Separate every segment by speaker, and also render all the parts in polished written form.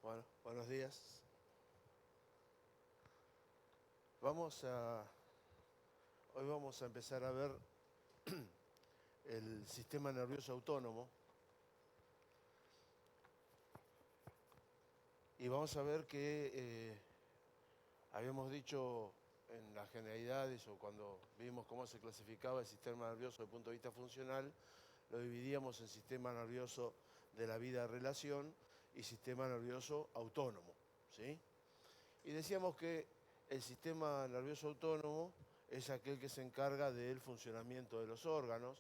Speaker 1: Bueno, buenos días. Hoy vamos a empezar a ver el sistema nervioso autónomo y vamos a ver que habíamos dicho en las generalidades o cuando vimos cómo se clasificaba el sistema nervioso desde el punto de vista funcional, lo dividíamos en sistema nervioso de la vida de relación y sistema nervioso autónomo, ¿sí? Y decíamos que el sistema nervioso autónomo es aquel que se encarga del funcionamiento de los órganos.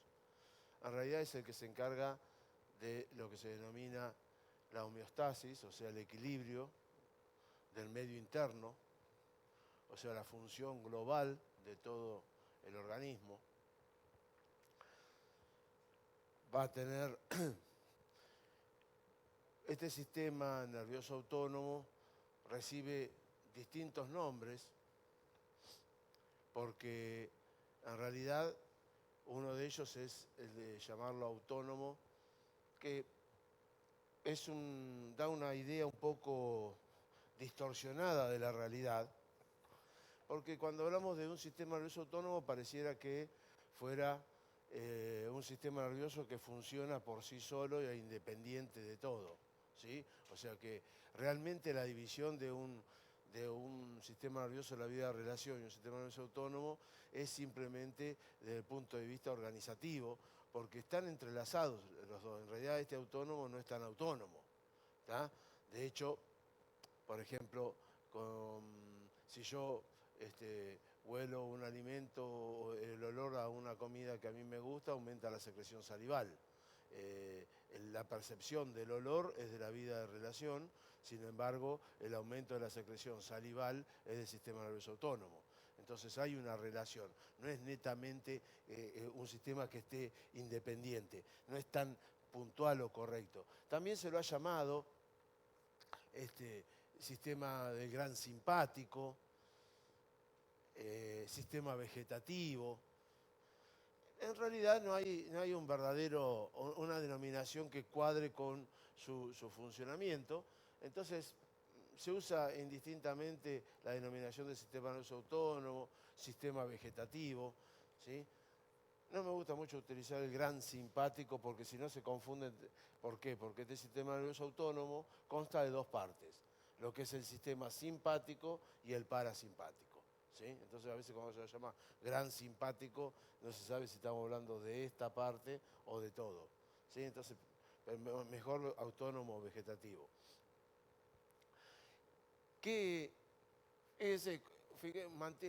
Speaker 1: En realidad es el que se encarga de lo que se denomina la homeostasis, o sea, el equilibrio del medio interno, o sea, la función global de todo el organismo. Va a tener este sistema nervioso autónomo, recibe distintos nombres porque en realidad uno de ellos es el de llamarlo autónomo, que da una idea un poco distorsionada de la realidad, porque cuando hablamos de un sistema nervioso autónomo pareciera que fuera un sistema nervioso que funciona por sí solo e independiente de todo, ¿sí? O sea que realmente la división de un sistema nervioso de la vida de relación y un sistema nervioso autónomo es simplemente desde el punto de vista organizativo, porque están entrelazados los dos. En realidad este autónomo no es tan autónomo, ¿tá? De hecho, por ejemplo, si yo huelo un alimento, o el olor a una comida que a mí me gusta, aumenta la secreción salival. La percepción del olor es de la vida de relación, sin embargo, el aumento de la secreción salival es del sistema nervioso autónomo. Entonces hay una relación, no es netamente un sistema que esté independiente, no es tan puntual o correcto. También se lo ha llamado sistema del gran simpático, sistema vegetativo. En realidad no hay una denominación que cuadre con su funcionamiento. Entonces se usa indistintamente la denominación de sistema nervioso autónomo, sistema vegetativo, ¿sí? No me gusta mucho utilizar el gran simpático porque si no se confunden. ¿Por qué? Porque este sistema nervioso autónomo consta de dos partes, lo que es el sistema simpático y el parasimpático, ¿sí? Entonces a veces cuando se lo llama gran simpático no se sabe si estamos hablando de esta parte o de todo, ¿sí? Entonces mejor autónomo o vegetativo. ¿Qué es?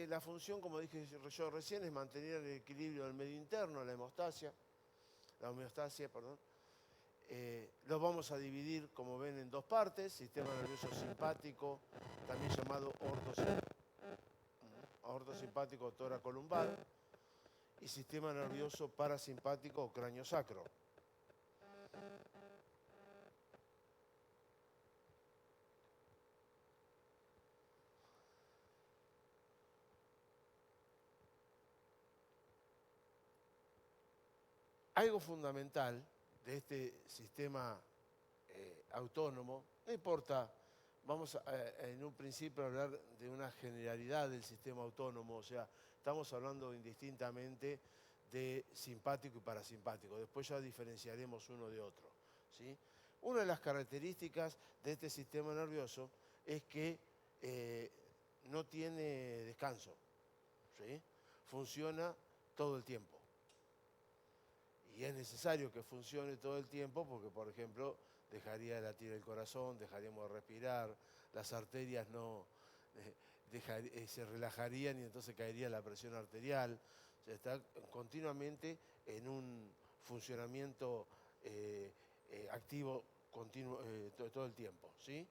Speaker 1: La función, como dije yo recién, es mantener el equilibrio del medio interno, la homeostasia, perdón. Los vamos a dividir, como ven, en dos partes: sistema nervioso simpático, también llamado ortosimpático toracolumbar, y sistema nervioso parasimpático o craniosacro. Algo fundamental de este sistema autónomo, no importa, vamos en un principio a hablar de una generalidad del sistema autónomo, o sea, estamos hablando indistintamente de simpático y parasimpático, después ya diferenciaremos uno de otro, ¿sí? Una de las características de este sistema nervioso es que no tiene descanso, ¿sí? Funciona todo el tiempo. Y es necesario que funcione todo el tiempo porque, por ejemplo, dejaría de latir el corazón, dejaríamos de respirar, las arterias se relajarían y entonces caería la presión arterial. O sea, está continuamente en un funcionamiento activo continuo, todo el tiempo, ¿sí?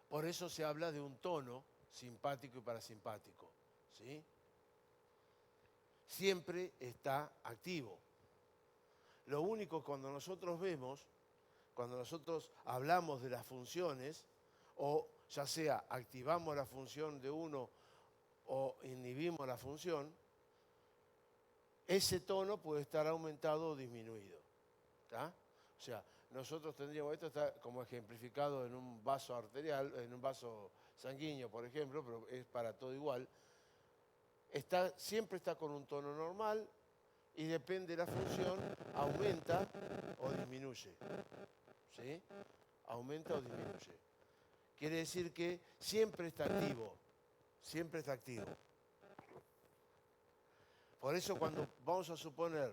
Speaker 1: Por eso se habla de un tono simpático y parasimpático, ¿sí? Siempre está activo. Lo único cuando nosotros hablamos de las funciones, o ya sea activamos la función de uno o inhibimos la función, ese tono puede estar aumentado o disminuido, ¿tá? O sea, nosotros tendríamos, esto está como ejemplificado en un vaso arterial, en un vaso sanguíneo, por ejemplo, pero es para todo igual. Siempre está con un tono normal y depende de la función, aumenta o disminuye. ¿Sí? Aumenta o disminuye. Quiere decir que siempre está activo, siempre está activo. Por eso cuando vamos a suponer,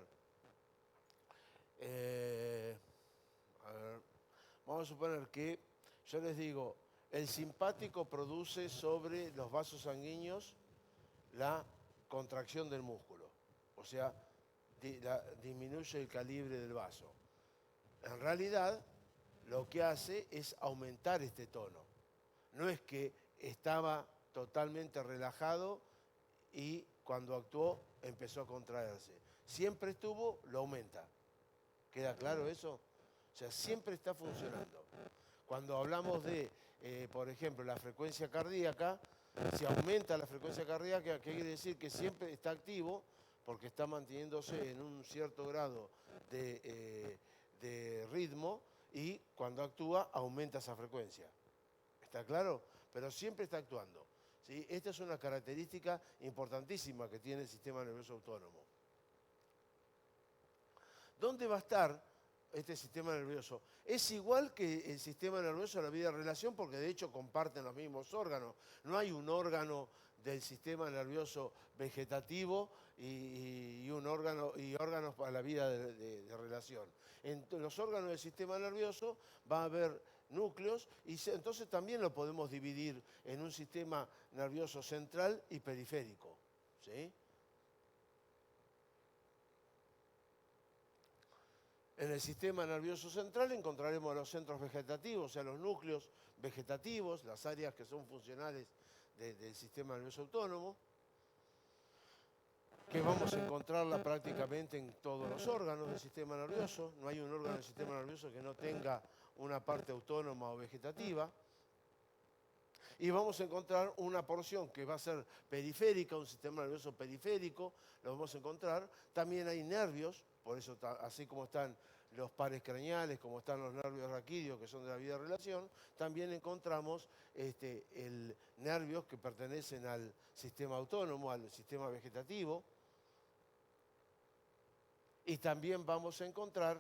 Speaker 1: a ver, vamos a suponer que yo les digo, el simpático produce sobre los vasos sanguíneos la contracción del músculo, o sea, disminuye el calibre del vaso. En realidad, lo que hace es aumentar este tono. No es que estaba totalmente relajado y cuando actuó empezó a contraerse. Siempre estuvo, lo aumenta. ¿Queda claro eso? O sea, siempre está funcionando. Cuando hablamos de, por ejemplo, la frecuencia cardíaca, si aumenta la frecuencia cardíaca, ¿qué quiere decir? Que siempre está activo porque está manteniéndose en un cierto grado de ritmo y cuando actúa aumenta esa frecuencia. ¿Está claro? Pero siempre está actuando. ¿Sí? Esta es una característica importantísima que tiene el sistema nervioso autónomo. ¿Dónde va a estar este sistema nervioso? Es igual que el sistema nervioso de la vida de relación porque de hecho comparten los mismos órganos. No hay un órgano del sistema nervioso vegetativo y órganos para la vida de relación. En los órganos del sistema nervioso va a haber núcleos y entonces también lo podemos dividir en un sistema nervioso central y periférico. ¿Sí? En el sistema nervioso central encontraremos los centros vegetativos, o sea, los núcleos vegetativos, las áreas que son funcionales del sistema nervioso autónomo, que vamos a encontrarla prácticamente en todos los órganos del sistema nervioso. No hay un órgano del sistema nervioso que no tenga una parte autónoma o vegetativa. Y vamos a encontrar una porción que va a ser periférica, un sistema nervioso periférico, lo vamos a encontrar. También hay nervios, por eso así como están los pares craneales, como están los nervios raquídeos, que son de la vida de relación, también encontramos nervios que pertenecen al sistema autónomo, al sistema vegetativo. Y también vamos a encontrar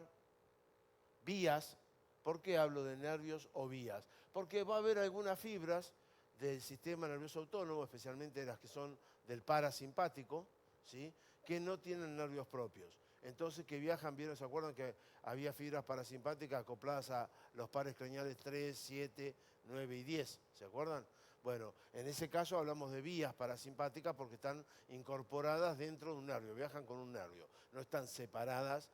Speaker 1: vías. ¿Por qué hablo de nervios o vías? Porque va a haber algunas fibras del sistema nervioso autónomo, especialmente las que son del parasimpático, ¿sí?, que no tienen nervios propios. Entonces, que viajan, ¿vieron? ¿Se acuerdan que había fibras parasimpáticas acopladas a los pares craneales 3, 7, 9 y 10? ¿Se acuerdan? Bueno, en ese caso hablamos de vías parasimpáticas porque están incorporadas dentro de un nervio, viajan con un nervio, no están separadas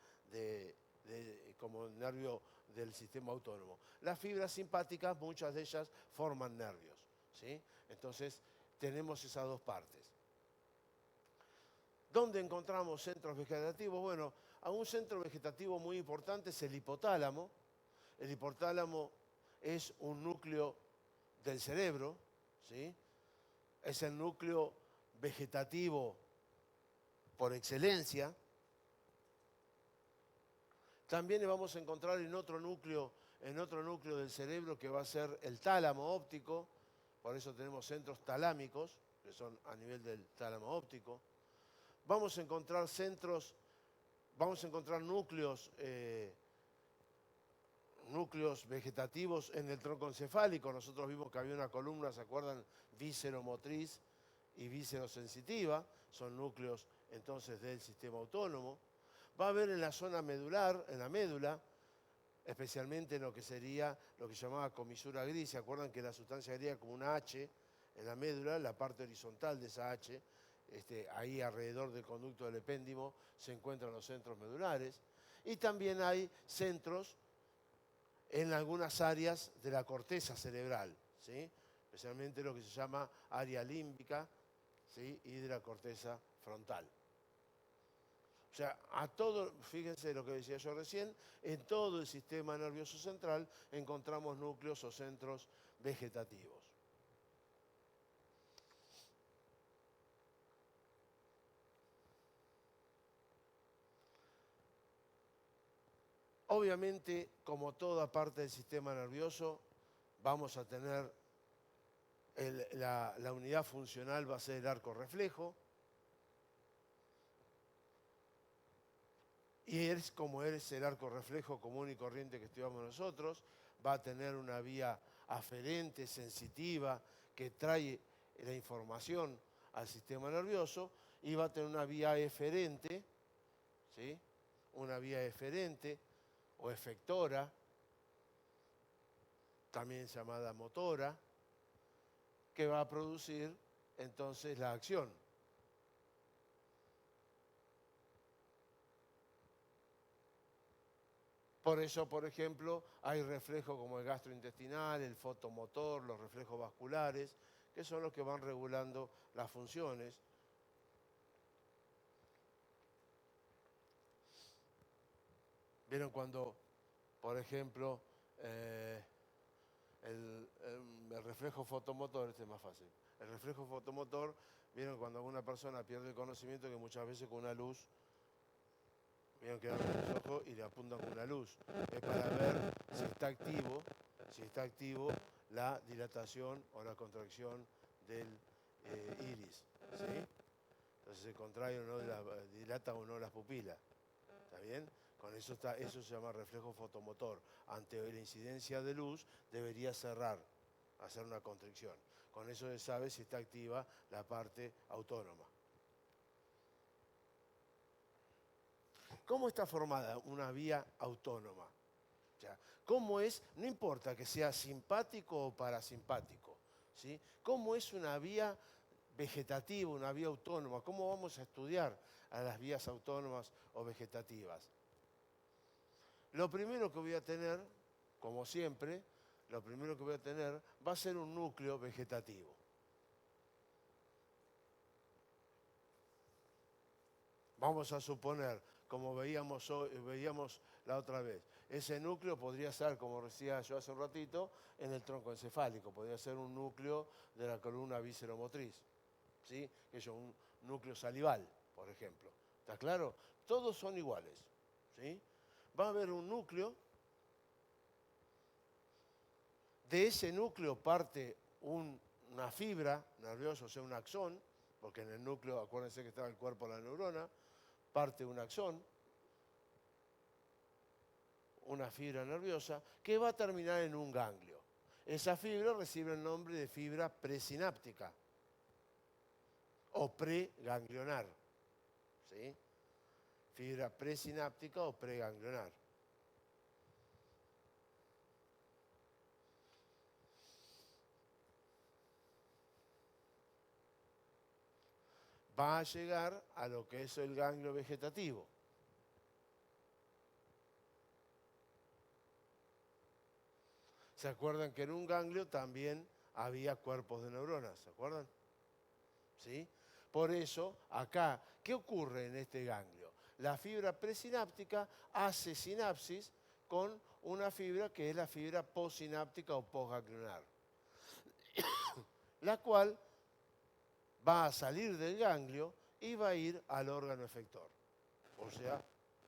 Speaker 1: como el nervio del sistema autónomo. Las fibras simpáticas, muchas de ellas forman nervios, ¿sí? Entonces, tenemos esas dos partes. ¿Dónde encontramos centros vegetativos? Bueno, a un centro vegetativo muy importante es el hipotálamo. El hipotálamo es un núcleo del cerebro, ¿sí? Es el núcleo vegetativo por excelencia. También le vamos a encontrar en otro núcleo del cerebro que va a ser el tálamo óptico, por eso tenemos centros talámicos, que son a nivel del tálamo óptico. Vamos a encontrar núcleos vegetativos en el tronco encefálico. Nosotros vimos que había una columna, ¿se acuerdan? Vísceromotriz y víscerosensitiva, son núcleos entonces del sistema autónomo. Va a haber en la zona medular, en la médula, especialmente en lo que sería lo que llamaba comisura gris. ¿Se acuerdan que la sustancia griega como una H en la médula, la parte horizontal de esa H? Ahí alrededor del conducto del epéndimo se encuentran los centros medulares. Y también hay centros en algunas áreas de la corteza cerebral, ¿sí?, especialmente lo que se llama área límbica, ¿sí?, y de la corteza frontal. O sea, fíjense lo que decía yo recién, en todo el sistema nervioso central encontramos núcleos o centros vegetativos. Obviamente, como toda parte del sistema nervioso, vamos a tener la unidad funcional va a ser el arco reflejo. Y es como es el arco reflejo común y corriente que estudiamos nosotros. Va a tener una vía aferente, sensitiva, que trae la información al sistema nervioso, y va a tener una vía eferente, ¿sí? Una vía eferente o efectora, también llamada motora, que va a producir entonces la acción. Por eso, por ejemplo, hay reflejos como el gastrointestinal, el fotomotor, los reflejos vasculares, que son los que van regulando las funciones. ¿Vieron cuando, por ejemplo, el reflejo fotomotor, este es más fácil, el reflejo fotomotor, vieron cuando alguna persona pierde el conocimiento que muchas veces con una luz, vieron que abren los ojos y le apuntan con una luz, es para ver si está activo la dilatación o la contracción del iris, ¿sí? Entonces se contrae o no, dilata o no las pupilas, ¿está bien? Con eso, eso se llama reflejo fotomotor. Ante la incidencia de luz debería cerrar, hacer una constricción. Con eso se sabe si está activa la parte autónoma. ¿Cómo está formada una vía autónoma? O sea, ¿cómo es? No importa que sea simpático o parasimpático, ¿sí? ¿Cómo es una vía vegetativa, una vía autónoma? ¿Cómo vamos a estudiar a las vías autónomas o vegetativas? Lo primero que voy a tener, como siempre, lo primero que voy a tener va a ser un núcleo vegetativo. Vamos a suponer, como veíamos la otra vez, ese núcleo podría ser, como decía yo hace un ratito, en el tronco encefálico, podría ser un núcleo de la columna visceromotriz, ¿sí? Que es un núcleo salival, por ejemplo. ¿Está claro? Todos son iguales, ¿sí? Va a haber un núcleo, de ese núcleo parte una fibra nerviosa, o sea, un axón, porque en el núcleo, acuérdense que está el cuerpo de la neurona, parte un axón, una fibra nerviosa, que va a terminar en un ganglio. Esa fibra recibe el nombre de fibra presináptica o preganglionar, ¿sí? Fibra presináptica o preganglionar. Va a llegar a lo que es el ganglio vegetativo. ¿Se acuerdan que en un ganglio también había cuerpos de neuronas? ¿Se acuerdan? ¿Sí? Por eso, acá, ¿qué ocurre en este ganglio? La fibra presináptica hace sinapsis con una fibra que es la fibra postsináptica o postganglionar, la cual va a salir del ganglio y va a ir al órgano efector, o sea,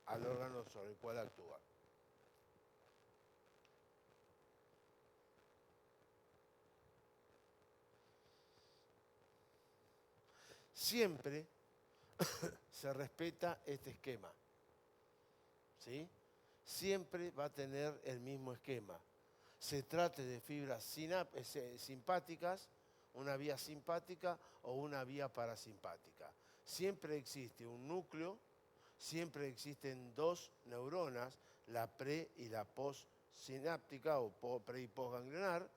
Speaker 1: al órgano sobre el cual actúa. Siempre se respeta este esquema, ¿sí? Siempre va a tener el mismo esquema. Se trate de fibras simpáticas, una vía simpática o una vía parasimpática. Siempre existe un núcleo, siempre existen dos neuronas, la pre y la postsináptica o pre y postganglionar,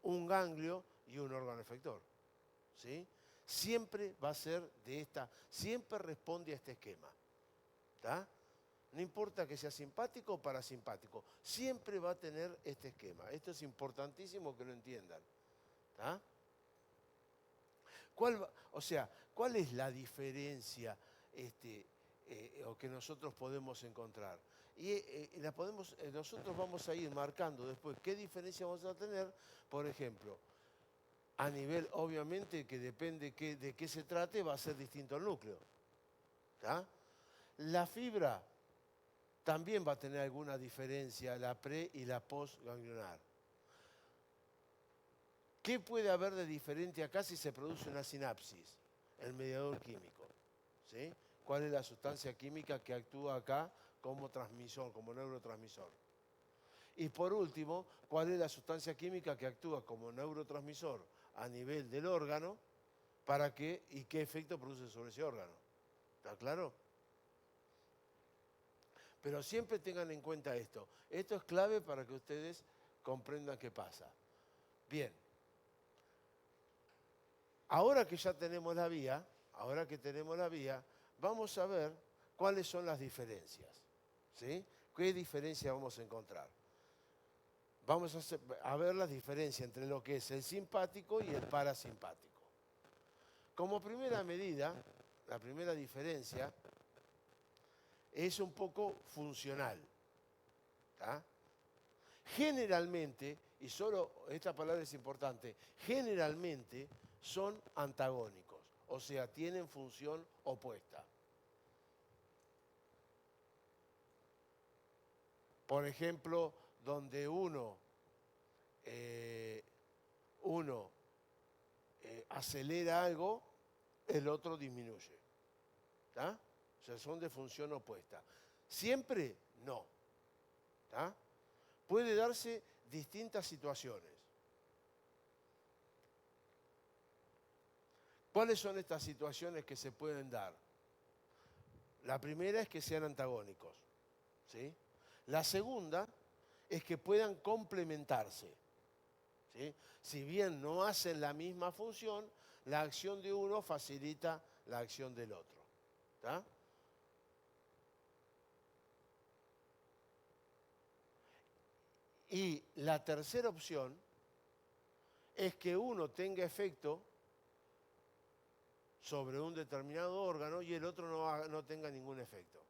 Speaker 1: un ganglio y un órgano efector, ¿sí? Siempre va a ser siempre responde a este esquema, ¿está? No importa que sea simpático o parasimpático, siempre va a tener este esquema. Esto es importantísimo que lo entiendan, ¿está? ¿Cuál es la diferencia o que nosotros podemos encontrar? Y nosotros vamos a ir marcando después qué diferencia vamos a tener, por ejemplo, a nivel, obviamente, que depende de qué se trate, va a ser distinto el núcleo, ¿está? La fibra también va a tener alguna diferencia la pre y la postganglionar. ¿Qué puede haber de diferente acá si se produce una sinapsis? El mediador químico. ¿Sí? ¿Cuál es la sustancia química que actúa acá como transmisor, como neurotransmisor? Y por último, ¿cuál es la sustancia química que actúa como neurotransmisor a nivel del órgano y qué efecto produce sobre ese órgano? ¿Está claro? Pero siempre tengan en cuenta esto. Esto es clave para que ustedes comprendan qué pasa. Bien. Ahora que ya tenemos la vía, vamos a ver cuáles son las diferencias. ¿Sí? ¿Qué diferencia vamos a encontrar? Vamos a ver la diferencia entre lo que es el simpático y el parasimpático. Como primera medida, la primera diferencia es un poco funcional. ¿Tá? Generalmente, y solo esta palabra es importante, generalmente son antagónicos, o sea, tienen función opuesta. Por ejemplo, donde uno acelera algo, el otro disminuye. ¿Tá? O sea, son de función opuesta. Siempre no. ¿Tá? Puede darse distintas situaciones. ¿Cuáles son estas situaciones que se pueden dar? La primera es que sean antagónicos. ¿Sí? La segunda es que puedan complementarse. ¿Sí? Si bien no hacen la misma función, la acción de uno facilita la acción del otro. ¿Tá? Y la tercera opción es que uno tenga efecto sobre un determinado órgano y el otro no tenga ningún efecto.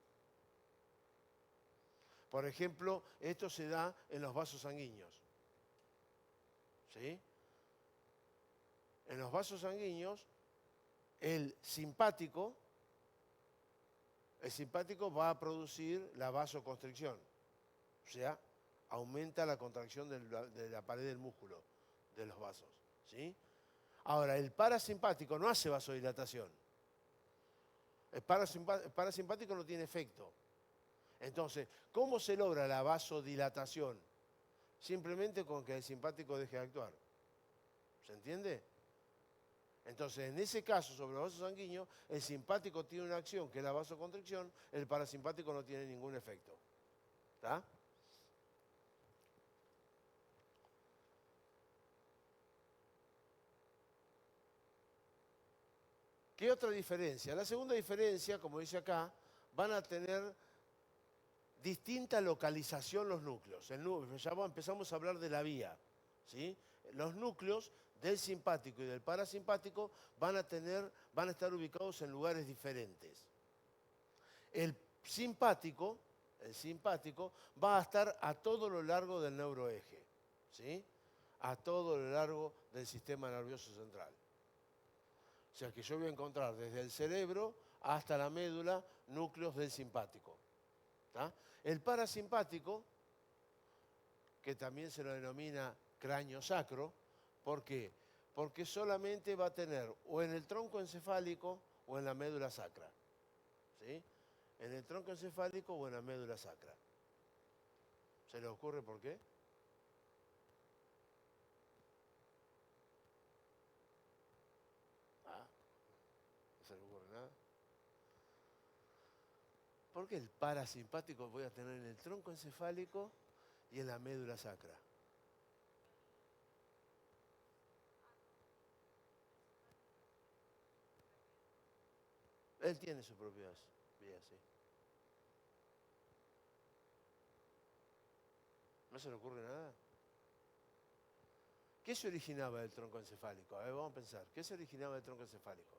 Speaker 1: Por ejemplo, esto se da en los vasos sanguíneos. ¿Sí? En los vasos sanguíneos, el simpático va a producir la vasoconstricción. O sea, aumenta la contracción de la pared del músculo de los vasos. ¿Sí? Ahora, el parasimpático no hace vasodilatación. El parasimpático no tiene efecto. Entonces, ¿cómo se logra la vasodilatación? Simplemente con que el simpático deje de actuar. ¿Se entiende? Entonces, en ese caso, sobre los vasos sanguíneos, el simpático tiene una acción que es la vasoconstricción, el parasimpático no tiene ningún efecto. ¿Está? ¿Qué otra diferencia? La segunda diferencia, como dice acá, van a tener distinta localización los núcleos. Ya empezamos a hablar de la vía. ¿Sí? Los núcleos del simpático y del parasimpático van a estar ubicados en lugares diferentes. El simpático va a estar a todo lo largo del neuroeje, ¿sí? A todo lo largo del sistema nervioso central. O sea que yo voy a encontrar desde el cerebro hasta la médula núcleos del simpático. ¿Tá? El parasimpático, que también se lo denomina cráneo sacro, ¿por qué? Porque solamente va a tener o en el tronco encefálico o en la médula sacra. ¿Sí? En el tronco encefálico o en la médula sacra. ¿Se les ocurre por qué? ¿No se les ocurre nada? Porque el parasimpático voy a tener en el tronco encefálico y en la médula sacra. Él tiene sus propias vías, sí. ¿No se le ocurre nada? ¿Qué se originaba del tronco encefálico? A ver, vamos a pensar. ¿Qué se originaba del tronco encefálico?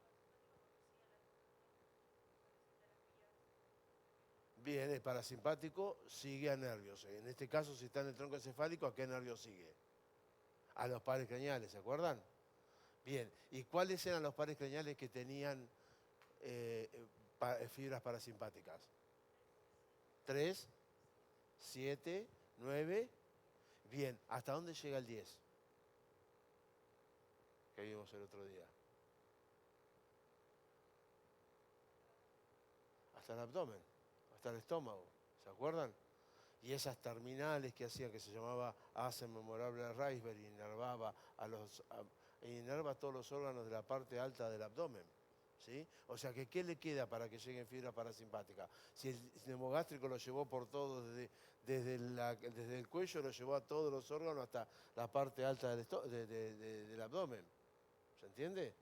Speaker 1: Bien, el parasimpático sigue a nervios. En este caso, si está en el tronco encefálico, ¿a qué nervio sigue? A los pares craneales, ¿se acuerdan? Bien, ¿y cuáles eran los pares craneales que tenían fibras parasimpáticas? 3 7, 9. Bien, ¿hasta dónde llega el 10? Que vimos el otro día. Hasta el abdomen, hasta el estómago, ¿se acuerdan? Y esas terminales que hacían, que se llamaba Ase Memorable Reisberg, y inerva todos los órganos de la parte alta del abdomen. ¿Sí? O sea, que ¿qué le queda para que lleguen fibra parasimpática? Si el neumogástrico lo llevó por todo, desde el cuello lo llevó a todos los órganos hasta la parte alta del abdomen. ¿Se entiende?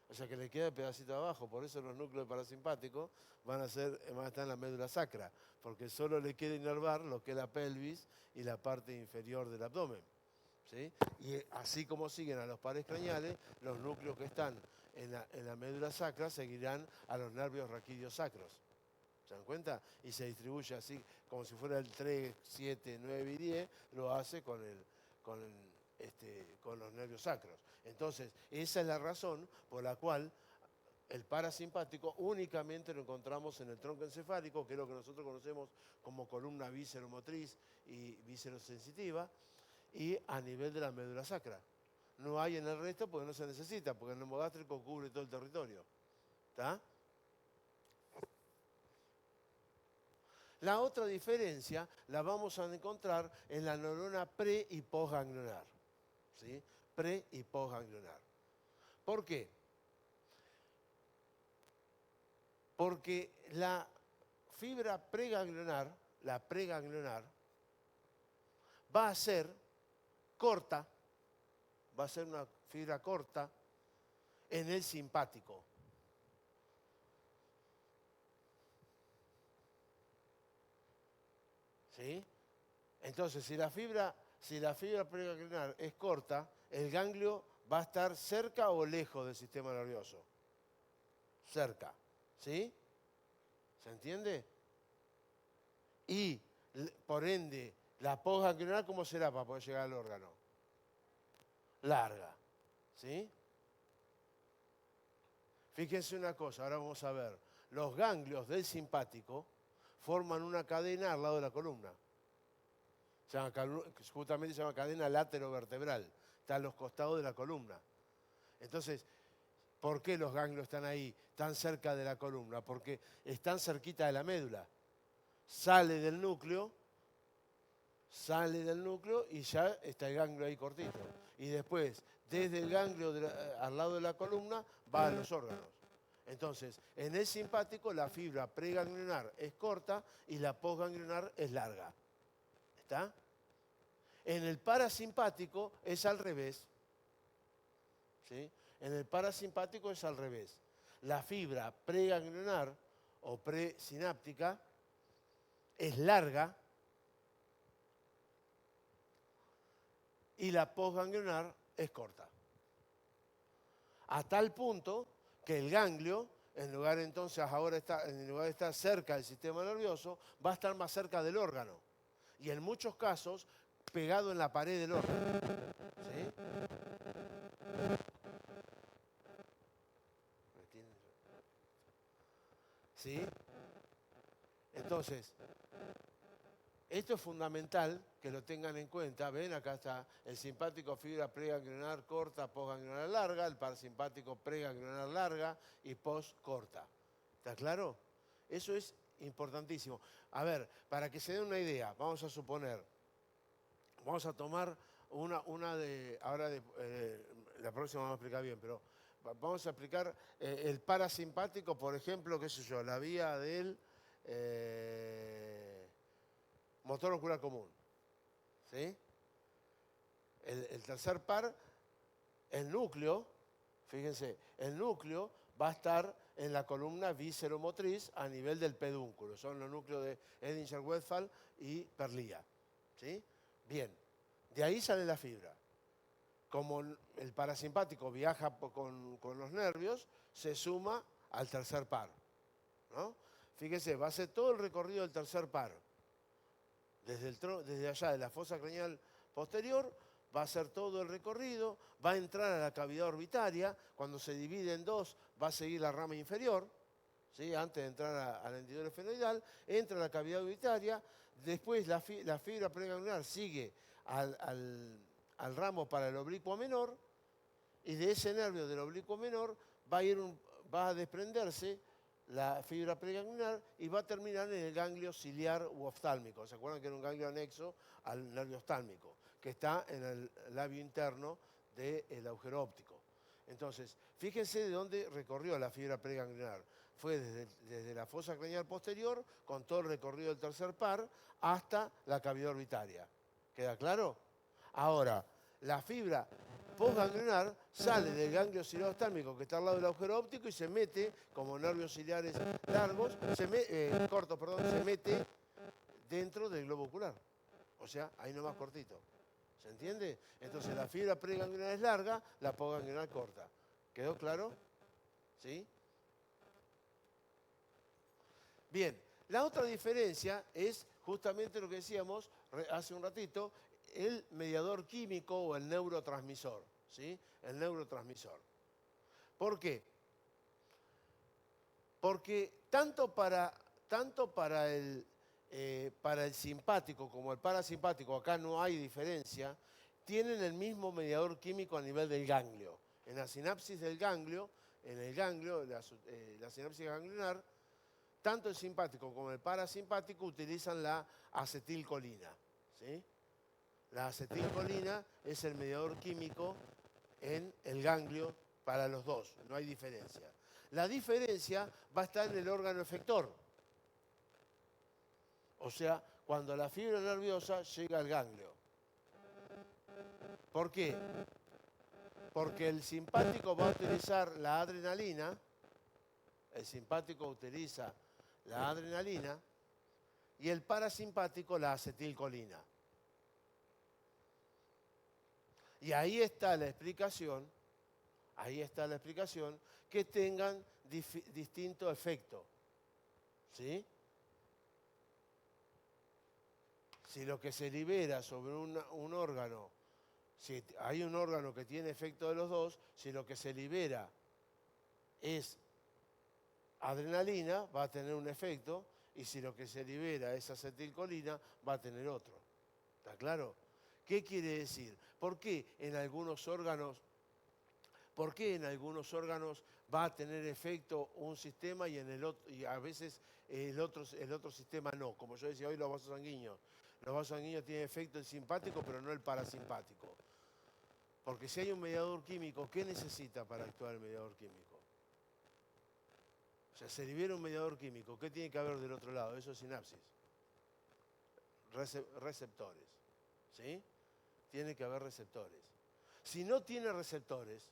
Speaker 1: O sea, que le queda el pedacito abajo. Por eso los núcleos parasimpáticos van a estar en la médula sacra, porque solo le queda inervar lo que es la pelvis y la parte inferior del abdomen. ¿Sí? Y así como siguen a los pares craneales, los núcleos que están en la médula sacra seguirán a los nervios raquídeos sacros. ¿Se dan cuenta? Y se distribuye así, como si fuera el 3, 7, 9 y 10, lo hace con los nervios sacros. Entonces, esa es la razón por la cual el parasimpático únicamente lo encontramos en el tronco encefálico, que es lo que nosotros conocemos como columna vísceromotriz y víscerosensitiva, y a nivel de la médula sacra. No hay en el resto porque no se necesita, porque el neumogástrico cubre todo el territorio. ¿Está? La otra diferencia la vamos a encontrar en la neurona pre y postganglionar. ¿Sí? Pre y postganglionar. ¿Por qué? Porque la fibra preganglionar, la preganglionar, va a ser corta, va a ser una fibra corta en el simpático. ¿Sí? Entonces, si la fibra preganglionar es corta, el ganglio va a estar cerca o lejos del sistema nervioso. Cerca. ¿Sí? ¿Se entiende? Y, por ende, la postganglionar, ¿cómo será para poder llegar al órgano? Larga. ¿Sí? Fíjense una cosa, ahora vamos a ver. Los ganglios del simpático forman una cadena al lado de la columna. Justamente se llama cadena laterovertebral. Está a los costados de la columna. Entonces, ¿por qué los ganglios están ahí, tan cerca de la columna? Porque están cerquita de la médula. Sale del núcleo y ya está el ganglio ahí cortito. Y después, desde el ganglio al lado de la columna, va a los órganos. Entonces, en el simpático la fibra preganglionar es corta y la postganglionar es larga. ¿Está? En el parasimpático es al revés. ¿Sí? En el parasimpático es al revés. La fibra preganglionar o presináptica es larga y la postganglionar es corta. A tal punto que el ganglio, en lugar de estar cerca del sistema nervioso, va a estar más cerca del órgano. Y en muchos casos, pegado en la pared del órgano. ¿Sí? ¿Sí? Entonces, esto es fundamental que lo tengan en cuenta. Ven, acá está el simpático, fibra preganglionar corta, postganglionar larga, el parasimpático preganglionar larga y post corta. ¿Está claro? Eso es importantísimo. A ver, para que se den una idea, vamos a suponer, vamos a tomar la próxima vamos a explicar bien, pero vamos a explicar el parasimpático, por ejemplo, qué sé yo, la vía del motor ocular común. ¿Sí? El tercer par, el núcleo, fíjense, el núcleo va a estar en la columna vísceromotriz a nivel del pedúnculo. Son los núcleos de Edinger-Westphal y Perlia. ¿Sí? Bien, de ahí sale la fibra. Como el parasimpático viaja con los nervios, se suma al tercer par. ¿No? Fíjense, va a ser todo el recorrido del tercer par. Desde allá, de la fosa craneal posterior, va a hacer todo el recorrido, va a entrar a la cavidad orbitaria, cuando se divide en dos, va a seguir la rama inferior, ¿sí? Antes de entrar a la hendidura esfenoidal, entra a la cavidad orbitaria, Después la fibra preganglionar sigue al ramo para el oblicuo menor, y de ese nervio del oblicuo menor va a desprenderse la fibra preganglionar y va a terminar en el ganglio ciliar u oftálmico. ¿Se acuerdan que era un ganglio anexo al nervio oftálmico? Que está en el labio interno del agujero óptico. Entonces, fíjense de dónde recorrió la fibra preganglionar. Fue desde la fosa craneal posterior, con todo el recorrido del tercer par, hasta la cavidad orbitaria. ¿Queda claro? Ahora, la fibra postganglionar sale del ganglio ciliar-oftálmico que está al lado del agujero óptico y se mete, como nervios ciliares largos, cortos, se mete dentro del globo ocular. O sea, ahí nomás cortito. ¿Se entiende? Entonces la fibra preganglionar es larga, la postganglionar corta. ¿Quedó claro? ¿Sí? Bien, la otra diferencia es justamente lo que decíamos hace un ratito, el mediador químico o el neurotransmisor, ¿sí? El neurotransmisor. ¿Por qué? Porque tanto para el simpático como el parasimpático, acá no hay diferencia, tienen el mismo mediador químico a nivel del ganglio. En la sinapsis del ganglio, la sinapsis ganglionar, tanto el simpático como el parasimpático utilizan la acetilcolina, ¿sí? La acetilcolina es el mediador químico en el ganglio para los dos, no hay diferencia. La diferencia va a estar en el órgano efector. O sea, cuando la fibra nerviosa llega al ganglio. ¿Por qué? Porque el simpático va a utilizar la adrenalina, y el parasimpático la acetilcolina. Y ahí está la explicación que tengan distinto efecto. ¿Sí? Si lo que se libera sobre un órgano, si hay un órgano que tiene efecto de los dos, si lo que se libera es adrenalina, va a tener un efecto, y si lo que se libera es acetilcolina, va a tener otro. ¿Está claro? ¿Qué quiere decir? ¿Por qué en algunos órganos va a tener efecto un sistema y a veces el otro sistema no? Como yo decía hoy, los vasos sanguíneos. Los vasos sanguíneos tienen efecto el simpático, pero no el parasimpático. Porque si hay un mediador químico, ¿qué necesita para actuar el mediador químico? O sea, se libera un mediador químico, ¿qué tiene que haber del otro lado? Eso es sinapsis. Receptores. ¿Sí? Tiene que haber receptores. Si no tiene receptores,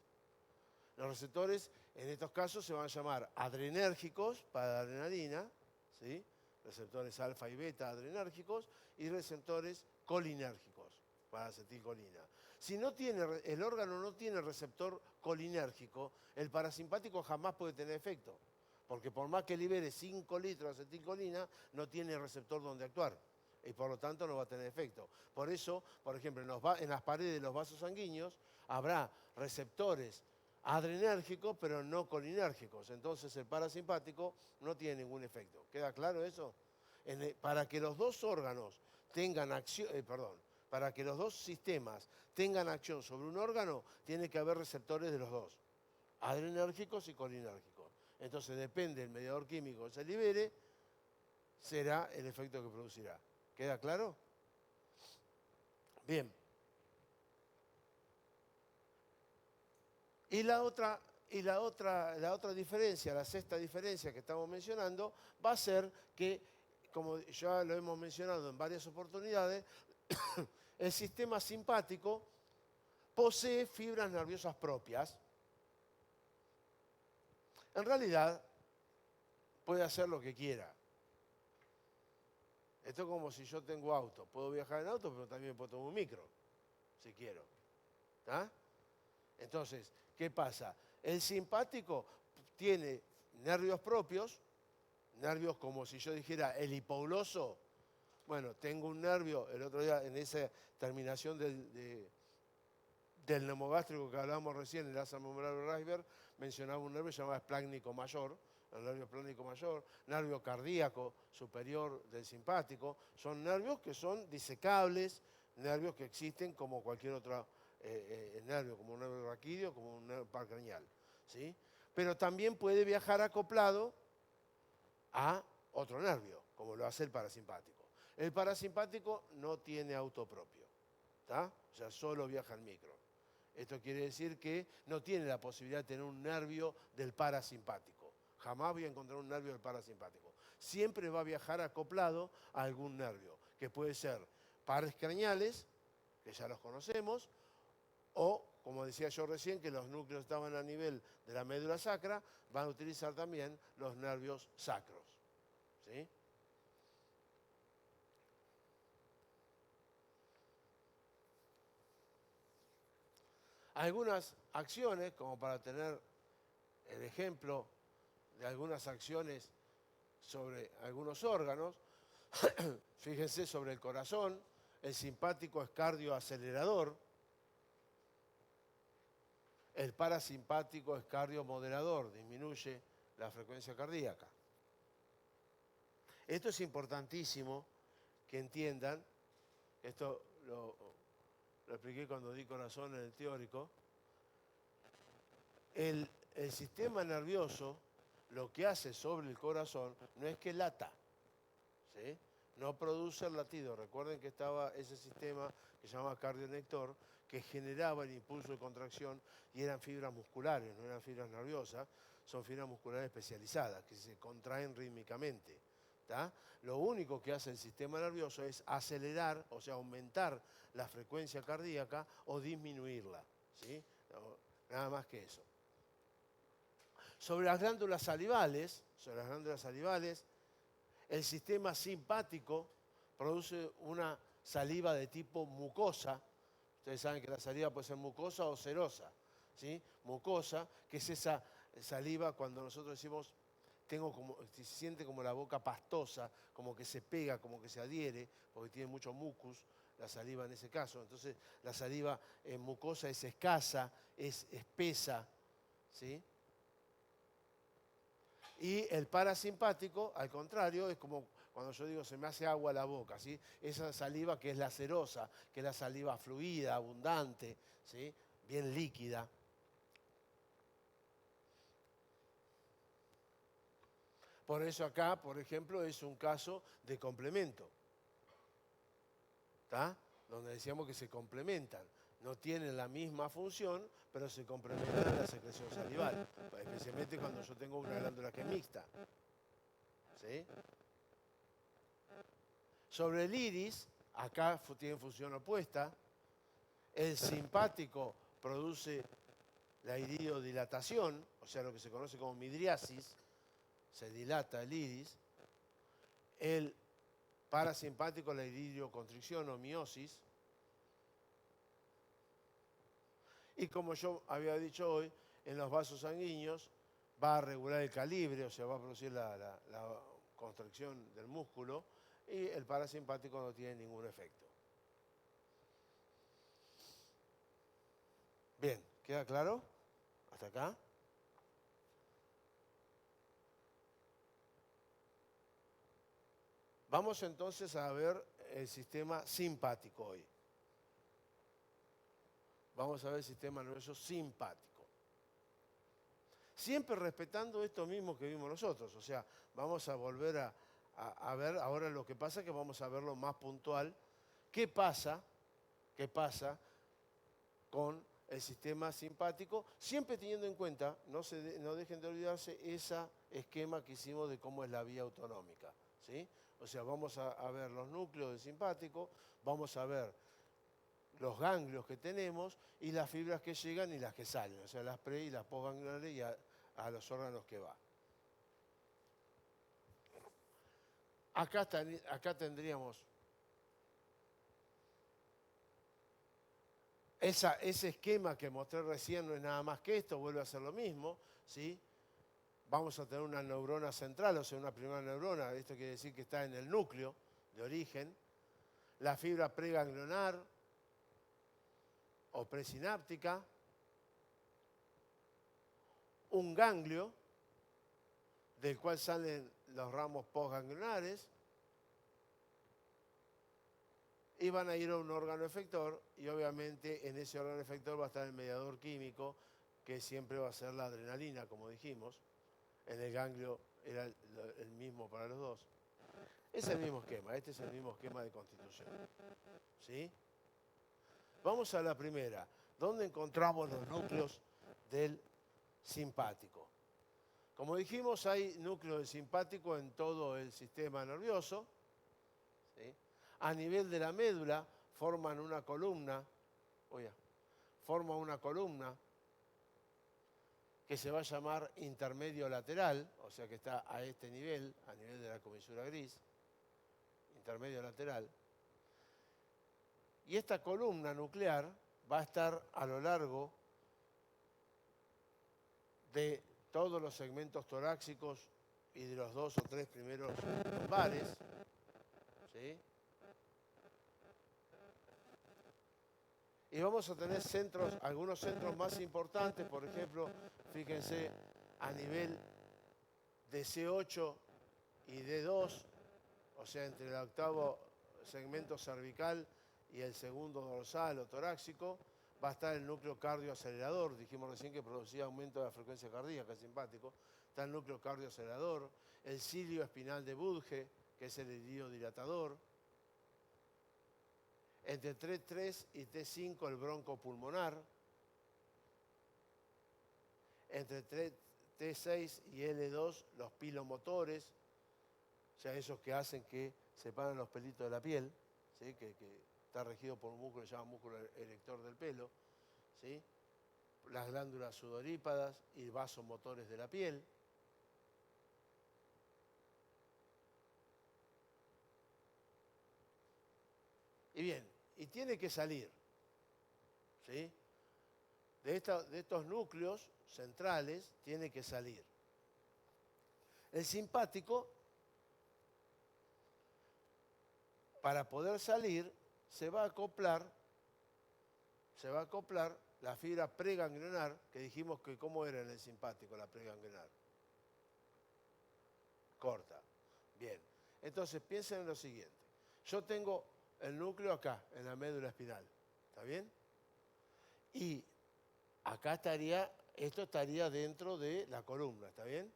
Speaker 1: los receptores en estos casos se van a llamar adrenérgicos para la adrenalina, ¿sí? Receptores alfa y beta adrenérgicos, y receptores colinérgicos para acetilcolina. Si el órgano no tiene receptor colinérgico, el parasimpático jamás puede tener efecto, porque por más que libere 5 litros de acetilcolina, no tiene receptor donde actuar, y por lo tanto no va a tener efecto. Por eso, por ejemplo, en las paredes de los vasos sanguíneos habrá receptores adrenérgicos, pero no colinérgicos. Entonces el parasimpático no tiene ningún efecto. ¿Queda claro eso? Para que los dos órganos tengan acción, para que los dos sistemas tengan acción sobre un órgano, tiene que haber receptores de los dos, adrenérgicos y colinérgicos. Entonces depende del mediador químico que se libere, será el efecto que producirá. ¿Queda claro? Bien. Y la otra diferencia, la sexta diferencia que estamos mencionando, va a ser que, como ya lo hemos mencionado en varias oportunidades, el sistema simpático posee fibras nerviosas propias. En realidad, puede hacer lo que quiera. Esto es como si yo tengo auto. Puedo viajar en auto, pero también puedo tomar un micro, si quiero. ¿Está? Entonces, ¿qué pasa? El simpático tiene nervios propios, nervios como si yo dijera el hipogloso. Bueno, tengo un nervio, el otro día en esa terminación del neumogástrico que hablábamos recién, el asa membrana Reisberg, mencionaba un nervio llamado esplácnico mayor, el nervio plánico mayor, nervio cardíaco superior del simpático. Son nervios que son disecables, nervios que existen como cualquier otro nervio, como un nervio raquídeo, como un nervio par craneal, ¿sí? Pero también puede viajar acoplado a otro nervio, como lo hace el parasimpático. El parasimpático no tiene auto propio, ¿tá? O sea, solo viaja en micro. Esto quiere decir que no tiene la posibilidad de tener un nervio del parasimpático. Jamás voy a encontrar un nervio del parasimpático. Siempre va a viajar acoplado a algún nervio, que puede ser pares craneales, que ya los conocemos, o, como decía yo recién, que los núcleos estaban a nivel de la médula sacra, van a utilizar también los nervios sacros, ¿sí? Algunas acciones, como para tener el ejemplo de algunas acciones sobre algunos órganos, fíjense sobre el corazón, el simpático es cardioacelerador, el parasimpático es cardiomoderador, disminuye la frecuencia cardíaca. Esto es importantísimo que entiendan, esto lo expliqué cuando di corazón en el teórico. El sistema nervioso lo que hace sobre el corazón no es que lata, ¿sí? No produce el latido. Recuerden que estaba ese sistema que se llama cardionector, que generaba el impulso de contracción y eran fibras musculares, no eran fibras nerviosas, son fibras musculares especializadas que se contraen rítmicamente, ¿tá? Lo único que hace el sistema nervioso es acelerar, o sea, aumentar la frecuencia cardíaca o disminuirla, ¿sí? Nada más que eso. Sobre las glándulas salivales, el sistema simpático produce una saliva de tipo mucosa. Ustedes saben que la saliva puede ser mucosa o serosa, ¿sí? Mucosa, que es esa saliva cuando nosotros decimos, se siente como la boca pastosa, como que se pega, como que se adhiere, porque tiene mucho mucus, la saliva en ese caso. Entonces, la saliva mucosa es escasa, es espesa, ¿sí? Y el parasimpático, al contrario, es como cuando yo digo se me hace agua la boca, ¿sí? Esa saliva que es la serosa, que es la saliva fluida, abundante, ¿sí? Bien líquida. Por eso acá, por ejemplo, es un caso de complemento, ¿tá? Donde decíamos que se complementan. No tienen la misma función, pero se complementan en la secreción salival, especialmente cuando yo tengo una glándula que es mixta, ¿sí? Sobre el iris, acá tiene función opuesta. El simpático produce la iridodilatación, o sea, lo que se conoce como midriasis, se dilata el iris. El parasimpático, la iridioconstricción o miosis. Y como yo había dicho hoy, en los vasos sanguíneos va a regular el calibre, o sea, va a producir la contracción del músculo, y el parasimpático no tiene ningún efecto. Bien, ¿queda claro? ¿Hasta acá? Vamos entonces a ver el sistema simpático hoy. Vamos a ver el sistema nervioso simpático. Siempre respetando esto mismo que vimos nosotros. O sea, vamos a volver a ver ahora lo que pasa, que vamos a verlo más puntual. ¿Qué pasa con el sistema simpático? Siempre teniendo en cuenta, no dejen de olvidarse, ese esquema que hicimos de cómo es la vía autonómica, ¿sí? O sea, vamos a ver los núcleos del simpático, vamos a ver los ganglios que tenemos y las fibras que llegan y las que salen, o sea, las pre y las postgangliares y a los órganos que va. Acá tendríamos ese esquema que mostré recién, no es nada más que esto, vuelve a ser lo mismo, ¿sí? Vamos a tener una neurona central, o sea, una primera neurona, esto quiere decir que está en el núcleo de origen, la fibra preganglionar o presináptica, un ganglio del cual salen los ramos postganglionares, y van a ir a un órgano efector, y obviamente en ese órgano efector va a estar el mediador químico, que siempre va a ser la adrenalina, como dijimos. En el ganglio era el mismo para los dos. Es el mismo esquema, este es el mismo esquema de constitución. ¿Sí? Vamos a la primera. ¿Dónde encontramos los núcleos del simpático? Como dijimos, hay núcleos del simpático en todo el sistema nervioso. ¿Sí? A nivel de la médula forman una columna, forma una columna que se va a llamar intermedio lateral, o sea que está a este nivel, a nivel de la comisura gris, intermedio lateral. Y esta columna nuclear va a estar a lo largo de todos los segmentos torácicos y de los 2 o 3 primeros lumbares, ¿sí? Y vamos a tener centros, algunos centros más importantes, por ejemplo, fíjense, a nivel de C8 y D2, o sea, entre el octavo segmento cervical y el segundo dorsal o torácico, va a estar el núcleo cardioacelerador. Dijimos recién que producía aumento de la frecuencia cardíaca, es simpático. Está el núcleo cardioacelerador, el cilio espinal de Budge, que es el hilío dilatador. Entre T3 y T5 el bronco pulmonar. Entre T6 y L2 los pilomotores, o sea, esos que hacen que separan los pelitos de la piel, ¿sí? que está regido por un músculo que se llama músculo erector del pelo, ¿sí? Las glándulas sudorípadas y vasomotores de la piel. Y bien, y tiene que salir, ¿sí? De estos núcleos centrales tiene que salir. El simpático, para poder salir, se va a acoplar la fibra preganglionar, que dijimos que cómo era en el simpático la preganglionar. Corta. Bien. Entonces piensen en lo siguiente. Yo tengo el núcleo acá, en la médula espinal. ¿Está bien? Y acá esto estaría dentro de la columna. ¿Está bien?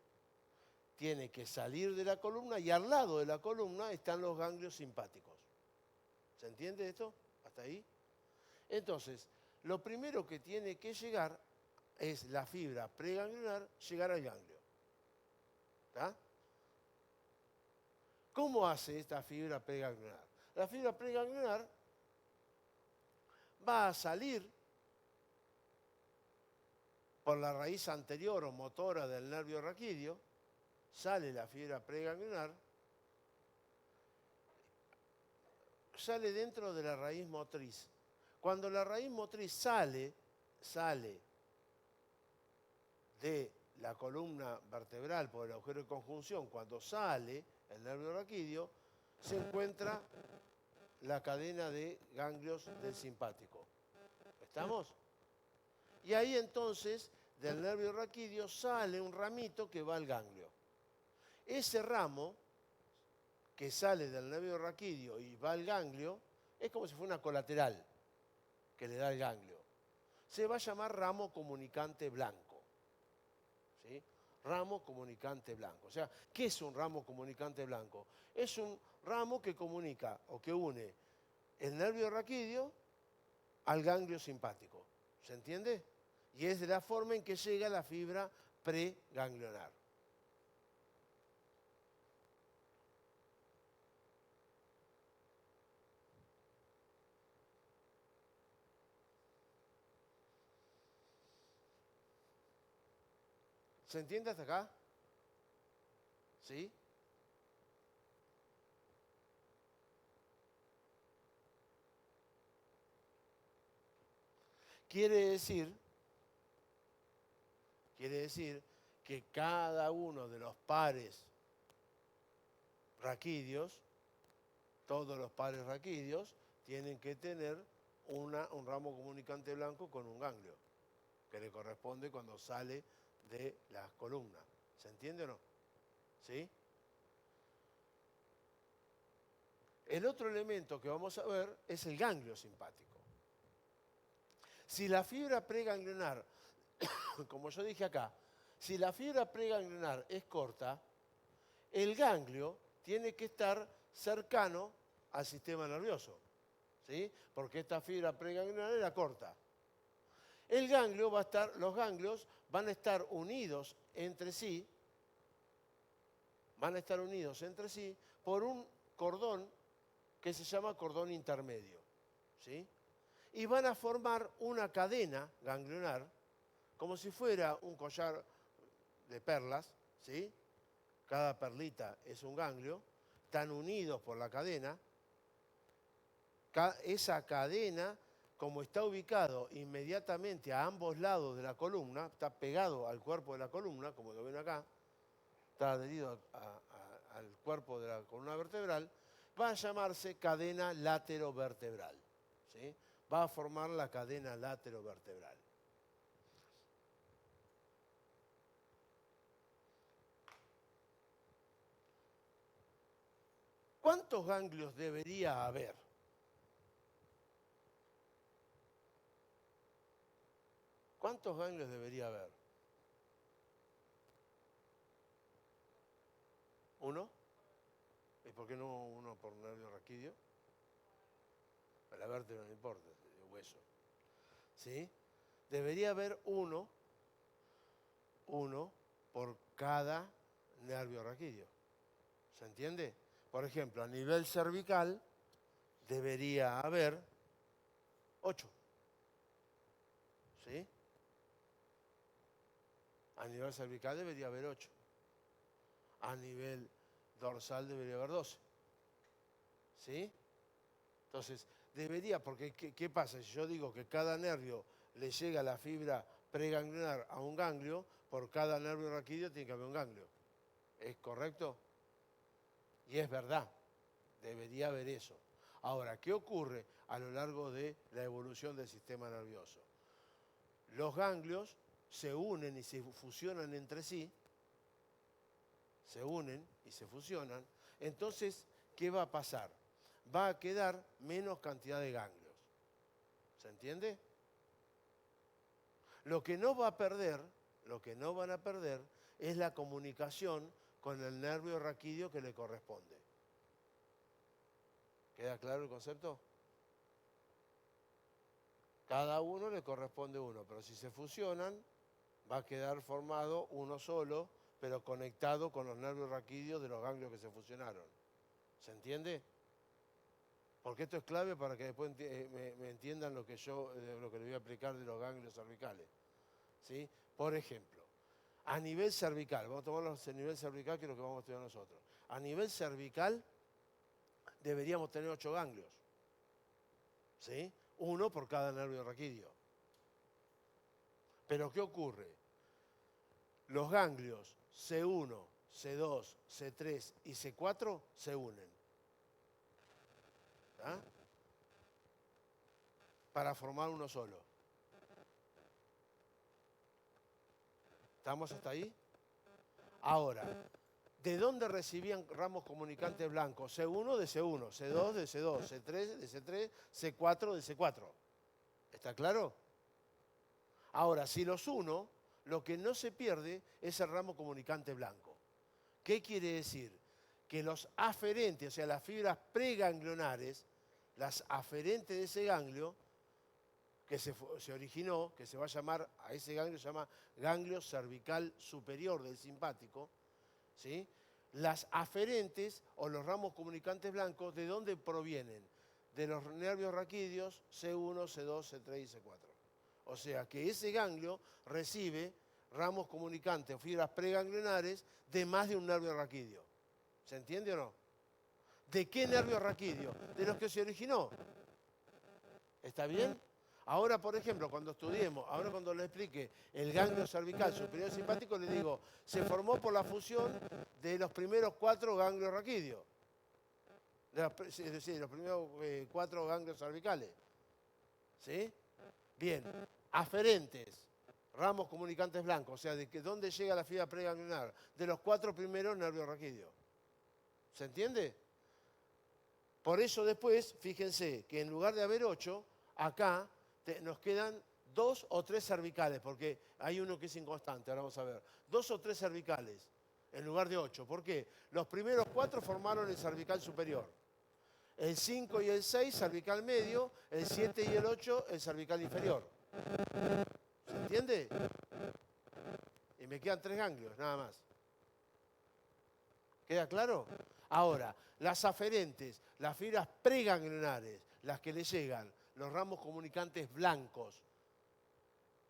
Speaker 1: Tiene que salir de la columna y al lado de la columna están los ganglios simpáticos. ¿Se entiende esto? ¿Hasta ahí? Entonces, lo primero que tiene que llegar es la fibra preganglionar, llegar al ganglio. ¿Está? ¿Cómo hace esta fibra preganglionar? La fibra preganglionar va a salir por la raíz anterior o motora del nervio raquídeo, sale la fibra preganglionar, sale dentro de la raíz motriz. Cuando la raíz motriz sale de la columna vertebral por el agujero de conjunción, cuando sale el nervio raquídeo, se encuentra la cadena de ganglios del simpático. ¿Estamos? Y ahí entonces del nervio raquídeo sale un ramito que va al ganglio. Ese ramo que sale del nervio raquídeo y va al ganglio es como si fuera una colateral que le da el ganglio. Se va a llamar ramo comunicante blanco. ¿Sí? Ramo comunicante blanco. O sea, ¿qué es un ramo comunicante blanco? Es un ramo que comunica o que une el nervio raquídeo al ganglio simpático. ¿Se entiende? Y es de la forma en que llega la fibra preganglionar. ¿Se entiende hasta acá? ¿Sí? Quiere decir que cada uno de los pares raquídeos, todos los pares raquídeos, tienen que tener un ramo comunicante blanco con un ganglio, que le corresponde cuando sale de las columnas. ¿Se entiende o no? ¿sí? El otro elemento que vamos a ver es el ganglio simpático. Si la fibra preganglionar, como yo dije acá, si la fibra preganglionar es corta, el ganglio tiene que estar cercano al sistema nervioso, ¿sí? Porque esta fibra preganglionar era corta. El ganglio va a estar, los ganglios van a estar unidos entre sí, por un cordón que se llama cordón intermedio, ¿sí? Y van a formar una cadena ganglionar, como si fuera un collar de perlas, ¿sí? Cada perlita es un ganglio, están unidos por la cadena. Esa cadena, como está ubicado inmediatamente a ambos lados de la columna, está pegado al cuerpo de la columna, como lo ven acá, está adherido al cuerpo de la columna vertebral, va a llamarse cadena laterovertebral, ¿sí? Va a formar la cadena laterovertebral. ¿Cuántos ganglios debería haber? ¿Cuántos ganglios debería haber? ¿Uno? ¿Y por qué no uno por nervio raquídeo? La vértebra no importa, el hueso. ¿Sí? Debería haber uno por cada nervio raquídeo. ¿Se entiende? Por ejemplo, a nivel cervical debería haber 8. ¿Sí? A nivel cervical debería haber 8. A nivel dorsal debería haber 12. ¿Sí? Entonces, debería, porque ¿qué pasa? Si yo digo que cada nervio le llega la fibra preganglionar a un ganglio, por cada nervio raquídeo tiene que haber un ganglio. ¿Es correcto? Y es verdad, debería haber eso. Ahora, ¿qué ocurre a lo largo de la evolución del sistema nervioso? Los ganglios se unen y se fusionan entre sí, entonces, ¿qué va a pasar? Va a quedar menos cantidad de ganglios. ¿Se entiende? Lo que no van a perder es la comunicación con el nervio raquídeo que le corresponde. ¿Queda claro el concepto? Cada uno le corresponde uno, pero si se fusionan, va a quedar formado uno solo, pero conectado con los nervios raquídeos de los ganglios que se fusionaron. ¿Se entiende? Porque esto es clave para que después me entiendan lo que les voy a explicar de los ganglios cervicales. ¿Sí? Por ejemplo, a nivel cervical, vamos a tomarlo a nivel cervical, que es lo que vamos a estudiar nosotros. A nivel cervical deberíamos tener 8 ganglios, ¿sí? Uno por cada nervio raquídeo. Pero ¿qué ocurre? Los ganglios C1, C2, C3 y C4 se unen. ¿Ah? Para formar uno solo. ¿Estamos hasta ahí? Ahora, ¿de dónde recibían ramos comunicantes blancos? C1 de C1, C2 de C2, C3 de C3, C4 de C4. ¿Está claro? Ahora, si los uno, lo que no se pierde es el ramo comunicante blanco. ¿Qué quiere decir? Que los aferentes, o sea, las fibras preganglionares, las aferentes de ese ganglio, que se originó, que se va a llamar, a ese ganglio se llama ganglio cervical superior del simpático, ¿sí? Las aferentes o los ramos comunicantes blancos, ¿de dónde provienen? De los nervios raquídeos C1, C2, C3 y C4. O sea que ese ganglio recibe ramos comunicantes o fibras preganglionares de más de un nervio raquídeo. ¿Se entiende o no? ¿De qué nervio raquídeo? De los que se originó. ¿Está bien? Ahora, por ejemplo, cuando les explique el ganglio cervical superior simpático, les digo, se formó por la fusión de los primeros 4 ganglios raquídeos. Es decir, los primeros 4 ganglios cervicales. ¿Sí? Bien, aferentes. Ramos comunicantes blancos, o sea, de que dónde llega la fibra preganglionar, de los 4 primeros nervios raquídeos. ¿Se entiende? Por eso después, fíjense que en lugar de haber 8, acá nos quedan 2 o 3 cervicales, porque hay uno que es inconstante, ahora vamos a ver. 2 o 3 cervicales en lugar de 8. ¿Por qué? Los primeros 4 formaron el cervical superior. El 5 y el 6, cervical medio. El 7 y el 8, el cervical inferior. ¿Se entiende? Y me quedan 3 ganglios, nada más. ¿Queda claro? Ahora, las aferentes, las fibras preganglionares, las que le llegan, los ramos comunicantes blancos.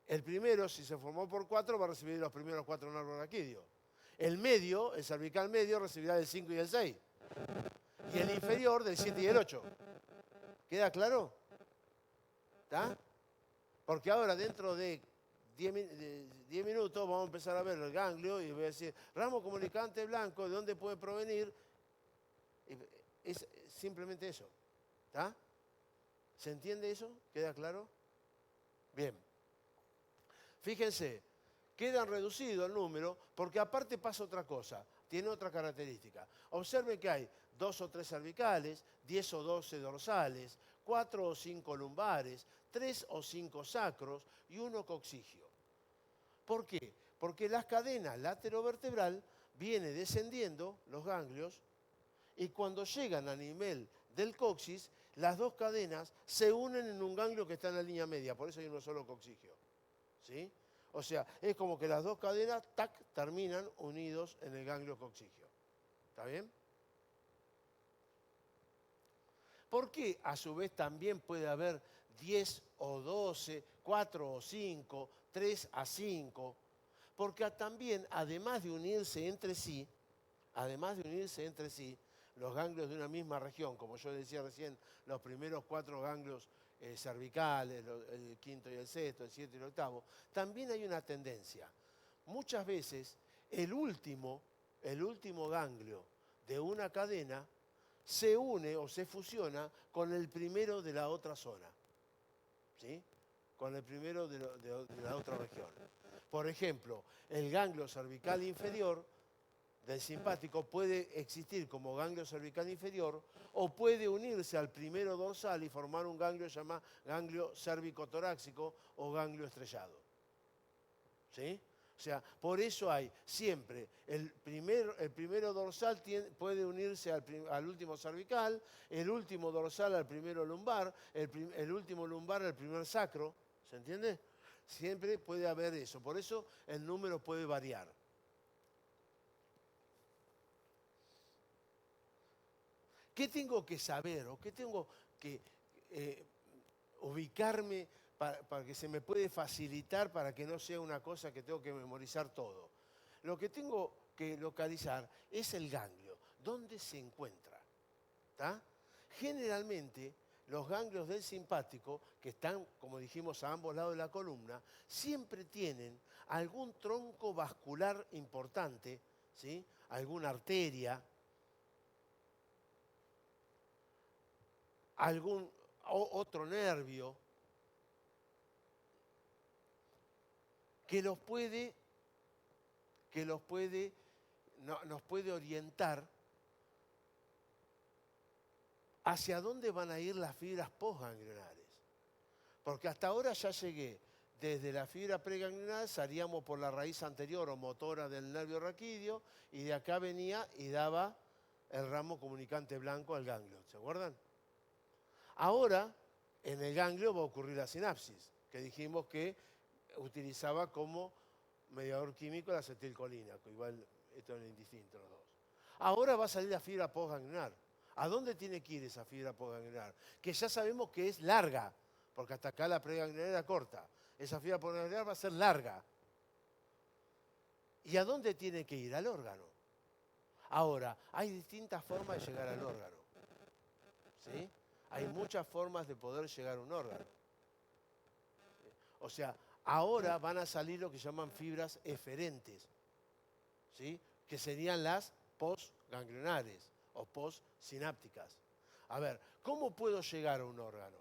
Speaker 1: El primero, si se formó por 4, va a recibir los primeros 4 nervios raquídeos. El medio, el cervical medio, recibirá del 5 y el 6. Y el inferior del 7 y el 8. ¿Queda claro? ¿Está? Porque ahora dentro de 10 minutos vamos a empezar a ver el ganglio y voy a decir, ramo comunicante blanco, ¿de dónde puede provenir? Es simplemente eso. ¿Está? ¿Se entiende eso? ¿Queda claro? Bien. Fíjense, quedan reducido el número porque aparte pasa otra cosa, tiene otra característica. Observen que hay 2 o 3 cervicales, 10 o 12 dorsales, 4 o 5 lumbares, 3 o 5 sacros y 1 coxigio. ¿Por qué? Porque las cadenas laterovertebral viene descendiendo los ganglios y cuando llegan a nivel del coxis, las dos cadenas se unen en un ganglio que está en la línea media, por eso hay uno solo coxigio. ¿Sí? O sea, es como que las dos cadenas, tac, terminan unidos en el ganglio coxigio. ¿Está bien? ¿Por qué a su vez también puede haber 10 o 12, 4 o 5, 3 a 5? Porque también, además de unirse entre sí, los ganglios de una misma región, como yo decía recién, los primeros 4 ganglios cervicales, el quinto y el sexto, el 7 y el octavo, también hay una tendencia. Muchas veces el último ganglio de una cadena se une o se fusiona con el primero de la otra zona, ¿sí? Con el primero de la otra región. Por ejemplo, el ganglio cervical inferior del simpático puede existir como ganglio cervical inferior o puede unirse al primero dorsal y formar un ganglio llamado ganglio cérvico-torácico o ganglio estrellado. ¿Sí? O sea, por eso hay siempre el primero dorsal puede unirse al último cervical, el último dorsal al primero lumbar, el último lumbar al primer sacro. ¿Se entiende? Siempre puede haber eso. Por eso el número puede variar. ¿Qué tengo que saber o qué tengo que ubicarme para que se me puede facilitar para que no sea una cosa que tengo que memorizar todo? Lo que tengo que localizar es el ganglio. ¿Dónde se encuentra? ¿Tá? Generalmente los ganglios del simpático, que están, como dijimos, a ambos lados de la columna, siempre tienen algún tronco vascular importante, ¿sí? Alguna arteria, algún otro nervio que nos puede orientar hacia dónde van a ir las fibras postganglionares. Porque hasta ahora ya llegué, desde la fibra preganglionar salíamos por la raíz anterior o motora del nervio raquídeo y de acá venía y daba el ramo comunicante blanco al ganglio. ¿Se acuerdan? Ahora, en el ganglio va a ocurrir la sinapsis, que dijimos que utilizaba como mediador químico la acetilcolina, que igual esto es indistinto los dos. Ahora va a salir la fibra postganglionar. ¿A dónde tiene que ir esa fibra postganglionar? Que ya sabemos que es larga, porque hasta acá la preganglionar era corta. Esa fibra postganglionar va a ser larga. ¿Y a dónde tiene que ir? Al órgano. Ahora, hay distintas formas de llegar al órgano. ¿Sí? Hay muchas formas de poder llegar a un órgano. O sea, ahora van a salir lo que llaman fibras eferentes, ¿sí? Que serían las postganglionares o postsinápticas. A ver, ¿cómo puedo llegar a un órgano?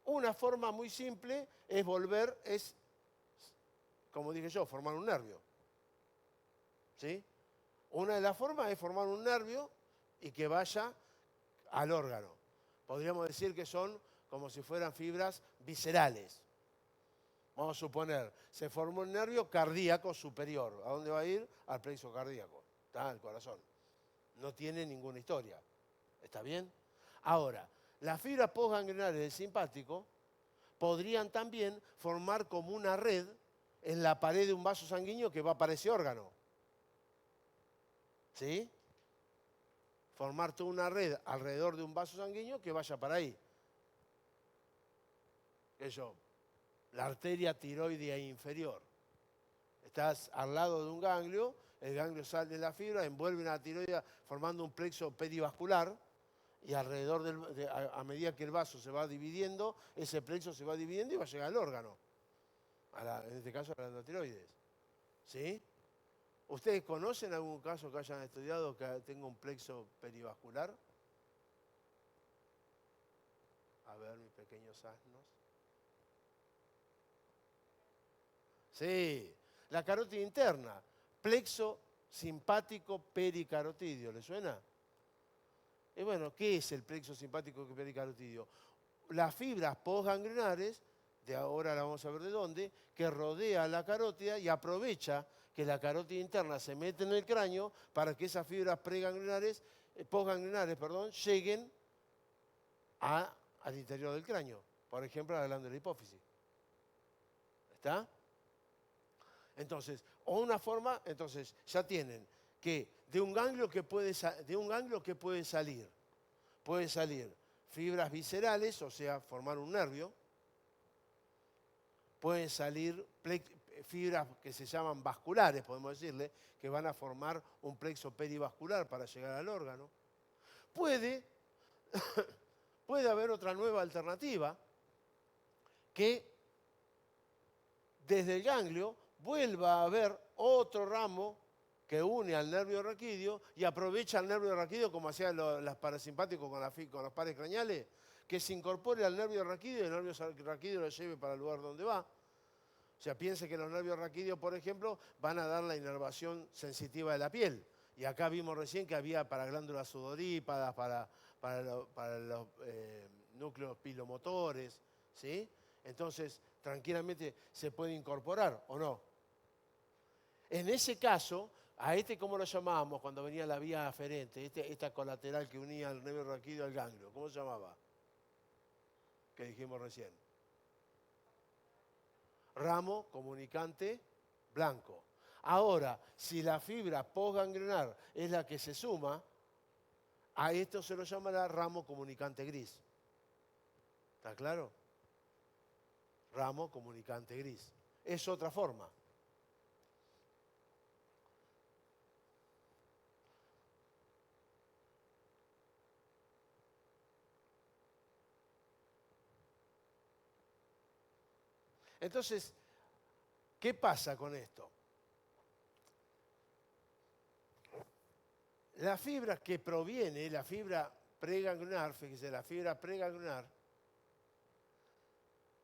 Speaker 1: Una forma muy simple es como dije yo, formar un nervio. ¿Sí? Una de las formas es formar un nervio y que vaya al órgano. Podríamos decir que son como si fueran fibras viscerales. Vamos a suponer, se formó un nervio cardíaco superior. ¿A dónde va a ir? Al plexo cardíaco, ¿está? Al corazón. No tiene ninguna historia. ¿Está bien? Ahora, las fibras postganglionares del simpático podrían también formar como una red en la pared de un vaso sanguíneo que va para ese órgano. ¿Sí? Formar toda una red alrededor de un vaso sanguíneo que vaya para ahí. Eso, la arteria tiroidea inferior. Estás al lado de un ganglio, el ganglio sale de la fibra, envuelve una tiroidea formando un plexo perivascular y alrededor a medida que el vaso se va dividiendo, ese plexo se va dividiendo y va a llegar al órgano. En este caso a la tiroides. ¿Sí? ¿Ustedes conocen algún caso que hayan estudiado que tenga un plexo perivascular? A ver, mis pequeños asnos. Sí, la carótida interna, plexo simpático pericarotidio, ¿le suena? Y bueno, ¿qué es el plexo simpático pericarotidio? Las fibras postganglionares, de ahora la vamos a ver de dónde, que rodea la carótida y aprovecha que la carótida interna se mete en el cráneo para que esas fibras postganglionares, lleguen al interior del cráneo, por ejemplo, a la glándula hipófisis. ¿Está? Entonces, entonces ya tienen que de un ganglio que puede salir fibras viscerales, o sea, formar un nervio, pueden salir fibras que se llaman vasculares, podemos decirle, que van a formar un plexo perivascular para llegar al órgano. Puede haber otra nueva alternativa que desde el ganglio vuelva a haber otro ramo que une al nervio raquídeo y aprovecha el nervio raquídeo como hacían los parasimpáticos con los pares craneales, que se incorpore al nervio raquídeo y el nervio raquídeo lo lleve para el lugar donde va. O sea, piense que los nervios raquídeos, por ejemplo, van a dar la inervación sensitiva de la piel. Y acá vimos recién que había para glándulas sudorípadas, para los núcleos pilomotores, ¿sí? Entonces, tranquilamente se puede incorporar, ¿o no? En ese caso, a ¿cómo lo llamábamos cuando venía la vía aferente? Esta colateral que unía el nervio raquídeo al ganglio, ¿cómo se llamaba? Que dijimos recién. Ramo comunicante blanco. Ahora, si la fibra postganglionar es la que se suma, a esto se lo llamará ramo comunicante gris. ¿Está claro? Ramo comunicante gris. Es otra forma. Entonces, ¿qué pasa con esto? La fibra que proviene, la fibra preganglionar, fíjese, la fibra preganglionar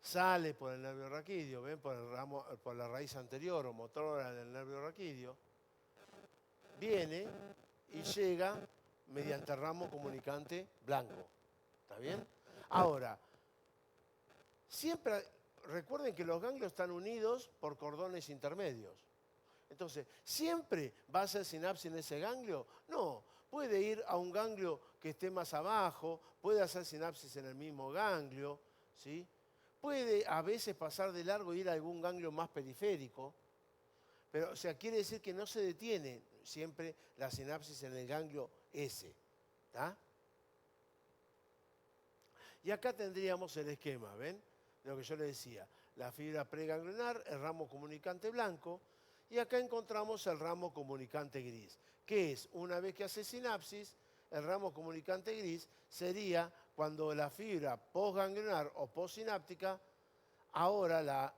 Speaker 1: sale por el nervio raquídeo, ¿ven? Por la raíz anterior o motora del nervio raquídeo, viene y llega mediante el ramo comunicante blanco. ¿Está bien? Ahora, siempre recuerden que los ganglios están unidos por cordones intermedios. Entonces, ¿siempre va a ser sinapsis en ese ganglio? No, puede ir a un ganglio que esté más abajo, puede hacer sinapsis en el mismo ganglio, ¿sí? Puede a veces pasar de largo e ir a algún ganglio más periférico, pero o sea, quiere decir que no se detiene siempre la sinapsis en el ganglio S. ¿Está? Y acá tendríamos el esquema, ¿ven? De lo que yo les decía, la fibra preganglionar, el ramo comunicante blanco, y acá encontramos el ramo comunicante gris, que es, una vez que hace sinapsis, el ramo comunicante gris sería cuando la fibra postganglionar o postsináptica ahora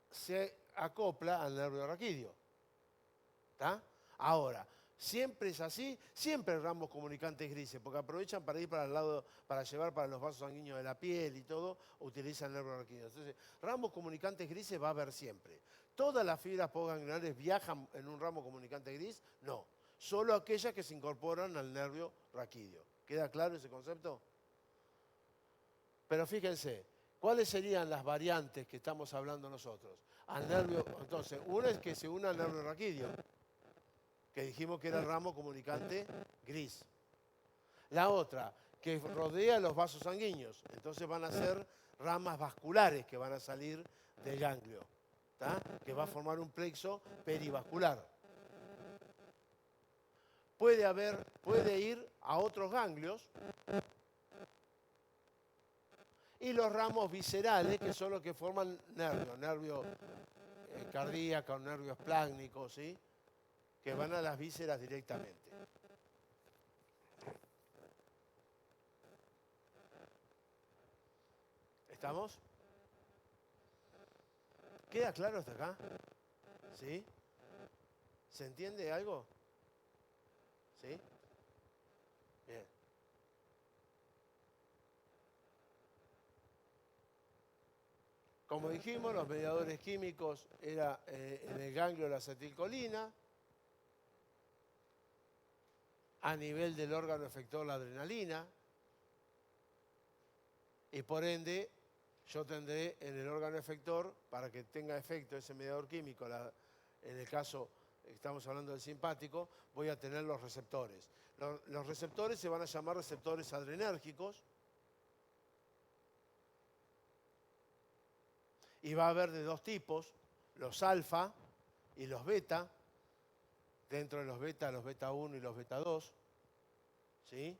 Speaker 1: se acopla al nervio raquídeo. ¿Está? Ahora, Siempre es así, siempre ramos comunicantes grises, porque aprovechan para ir para el lado, para llevar para los vasos sanguíneos de la piel y todo, utilizan el nervio raquídeo. Entonces, ramos comunicantes grises va a haber siempre. ¿Todas las fibras postganglionares viajan en un ramo comunicante gris? No, solo aquellas que se incorporan al nervio raquídeo. ¿Queda claro ese concepto? Pero fíjense, ¿cuáles serían las variantes que estamos hablando nosotros? Al nervio, entonces, una es que se una al nervio raquídeo, que dijimos que era el ramo comunicante gris. La otra, que rodea los vasos sanguíneos. Entonces van a ser ramas vasculares que van a salir del ganglio, ¿tá? Que va a formar un plexo perivascular. Puede ir a otros ganglios y los ramos viscerales, que son los que forman nervio cardíaco, nervio esplácnico, ¿sí? Que van a las vísceras directamente. ¿Estamos? ¿Queda claro hasta acá? ¿Sí? ¿Se entiende algo? ¿Sí? Bien. Como dijimos, los mediadores químicos era en el ganglio la acetilcolina, a nivel del órgano efector la adrenalina, y por ende yo tendré en el órgano efector, para que tenga efecto ese mediador químico, en el caso, estamos hablando del simpático, voy a tener los receptores. Los receptores se van a llamar receptores adrenérgicos, y va a haber de dos tipos, los alfa y los beta. Dentro de los beta 1 y los beta 2, ¿sí?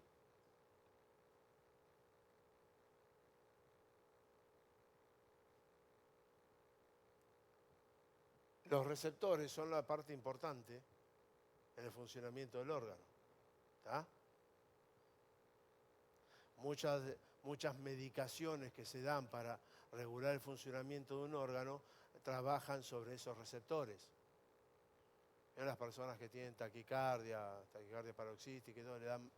Speaker 1: Los receptores son la parte importante en el funcionamiento del órgano, ¿tá? Muchas medicaciones que se dan para regular el funcionamiento de un órgano trabajan sobre esos receptores. En las personas que tienen taquicardia paroxística y todo, le dan,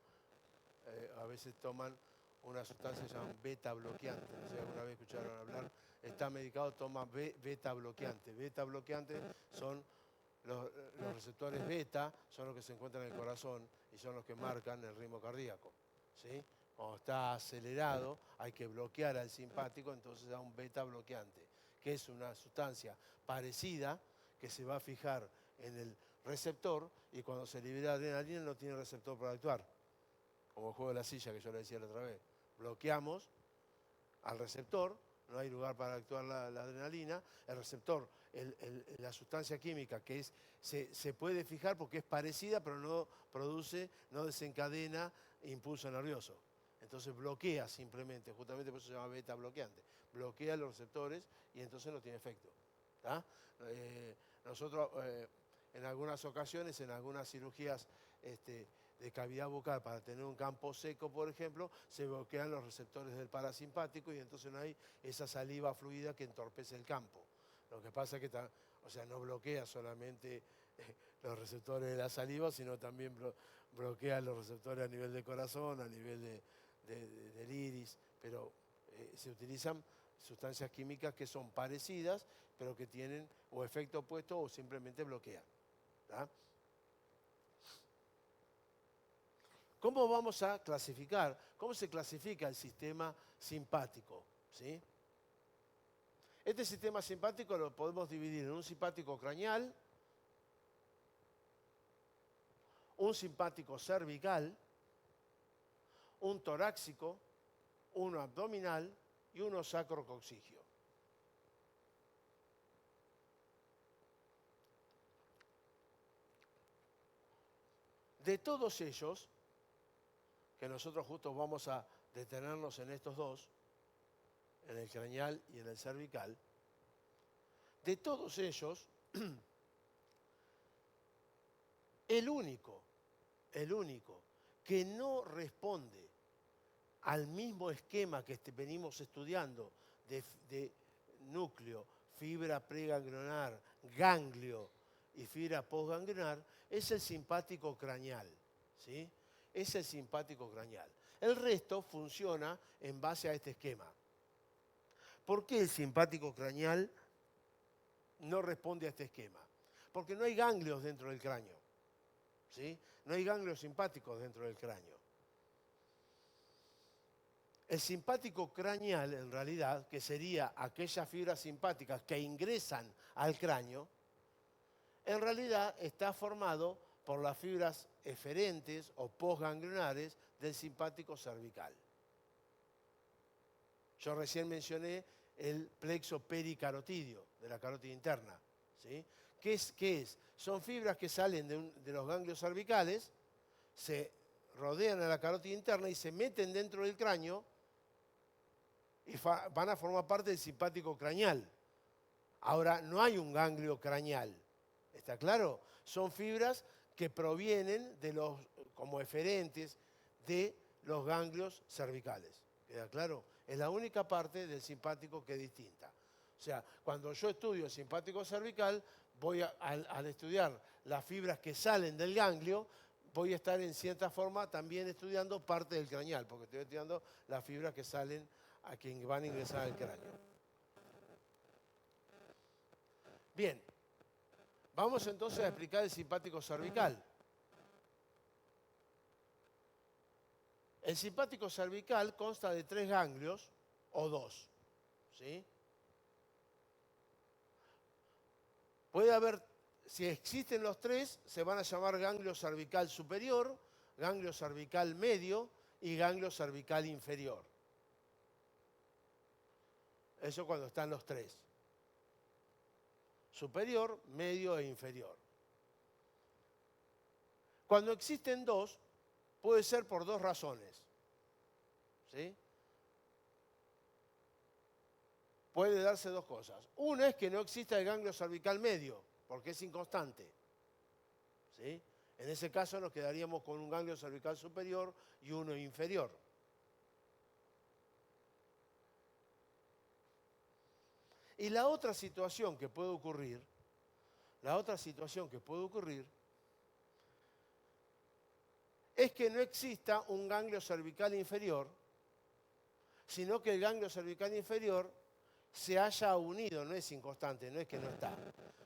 Speaker 1: a veces toman una sustancia que se llama beta bloqueante. No sé si alguna vez escucharon hablar. Está medicado, toma beta bloqueante. Beta bloqueante son los receptores beta, son los que se encuentran en el corazón y son los que marcan el ritmo cardíaco, ¿sí? Cuando está acelerado hay que bloquear al simpático, entonces da un beta bloqueante, que es una sustancia parecida que se va a fijar en el receptor y cuando se libera adrenalina no tiene receptor para actuar. Como el juego de la silla que yo le decía la otra vez. Bloqueamos al receptor, no hay lugar para actuar la adrenalina. El receptor, la sustancia química que se puede fijar porque es parecida pero no produce, no desencadena impulso nervioso. Entonces bloquea simplemente, justamente por eso se llama beta bloqueante. Bloquea los receptores y entonces no tiene efecto. Nosotros en algunas ocasiones, en algunas cirugías de cavidad bucal para tener un campo seco, por ejemplo, se bloquean los receptores del parasimpático y entonces no hay esa saliva fluida que entorpece el campo. Lo que pasa es que no bloquea solamente los receptores de la saliva, sino también bloquea los receptores a nivel de corazón, a nivel del iris, pero se utilizan sustancias químicas que son parecidas, pero que tienen o efecto opuesto o simplemente bloquean. ¿Tá? ¿Cómo vamos a clasificar? ¿Cómo se clasifica el sistema simpático? ¿Sí? Este sistema simpático lo podemos dividir en un simpático craneal, un simpático cervical, un torácico, uno abdominal y uno sacrococcigio. De todos ellos, que nosotros justo vamos a detenernos en estos dos, en el craneal y en el cervical, de todos ellos, el único que no responde al mismo esquema que venimos estudiando de núcleo, fibra preganglionar, ganglio y fibra postganglionar es el simpático craneal, ¿sí? Es el simpático craneal. El resto funciona en base a este esquema. ¿Por qué el simpático craneal no responde a este esquema? Porque no hay ganglios dentro del cráneo, ¿sí? No hay ganglios simpáticos dentro del cráneo. El simpático craneal, en realidad, que sería aquellas fibras simpáticas que ingresan al cráneo, en realidad está formado por las fibras eferentes o postganglionares del simpático cervical. Yo recién mencioné el plexo pericarotídeo de la carótida interna, ¿sí? ¿Qué es? Son fibras que salen de los ganglios cervicales, se rodean a la carótida interna y se meten dentro del cráneo y van a formar parte del simpático craneal. Ahora, no hay un ganglio craneal, ¿está claro? Son fibras que provienen como eferentes de los ganglios cervicales. ¿Queda claro? Es la única parte del simpático que es distinta. O sea, cuando yo estudio el simpático cervical, al estudiar las fibras que salen del ganglio, voy a estar en cierta forma también estudiando parte del craneal, porque estoy estudiando las fibras que salen a quien van a ingresar al cráneo. Bien, vamos entonces a explicar el simpático cervical. El simpático cervical consta de 3 ganglios o 2, ¿sí? Puede haber, si existen los 3, se van a llamar ganglio cervical superior, ganglio cervical medio y ganglio cervical inferior. Eso cuando están los 3. Superior, medio e inferior. Cuando existen 2, puede ser por 2 razones, ¿sí? Puede darse 2 cosas. Una es que no exista el ganglio cervical medio, porque es inconstante, ¿sí? En ese caso nos quedaríamos con un ganglio cervical superior y uno inferior. Y la otra situación que puede ocurrir, es que no exista un ganglio cervical inferior, sino que el ganglio cervical inferior se haya unido, no es inconstante, no es que no está.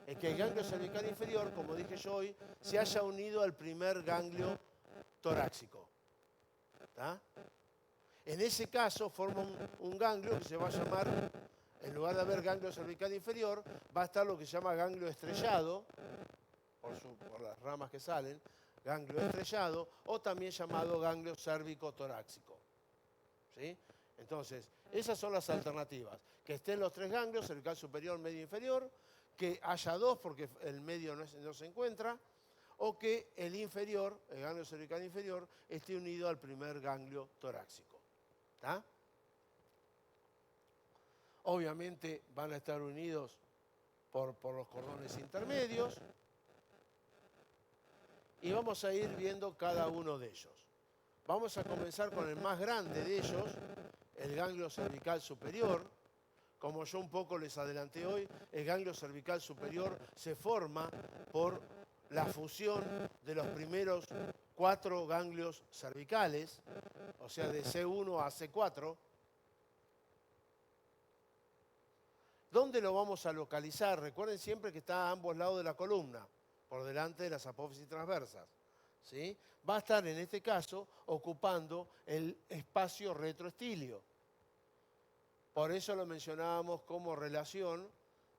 Speaker 1: Es que el ganglio cervical inferior, como dije yo hoy, se haya unido al primer ganglio torácico. ¿Tá? En ese caso forma un ganglio que se va a llamar, en lugar de haber ganglio cervical inferior, va a estar lo que se llama ganglio estrellado, por las ramas que salen, ganglio estrellado, o también llamado ganglio cérvico-torácico. ¿Sí? Entonces, esas son las alternativas. Que estén los 3 ganglios, cervical superior, medio e inferior, que haya 2 porque el medio no se encuentra, o que el inferior, el ganglio cervical inferior, esté unido al primer ganglio torácico. ¿Está? Obviamente van a estar unidos por los cordones intermedios y vamos a ir viendo cada uno de ellos. Vamos a comenzar con el más grande de ellos, el ganglio cervical superior. Como yo un poco les adelanté hoy, el ganglio cervical superior se forma por la fusión de los primeros 4 ganglios cervicales, o sea, de C1 a C4. ¿Dónde lo vamos a localizar? Recuerden siempre que está a ambos lados de la columna, por delante de las apófisis transversas, ¿sí? Va a estar en este caso ocupando el espacio retroestilio. Por eso lo mencionábamos como relación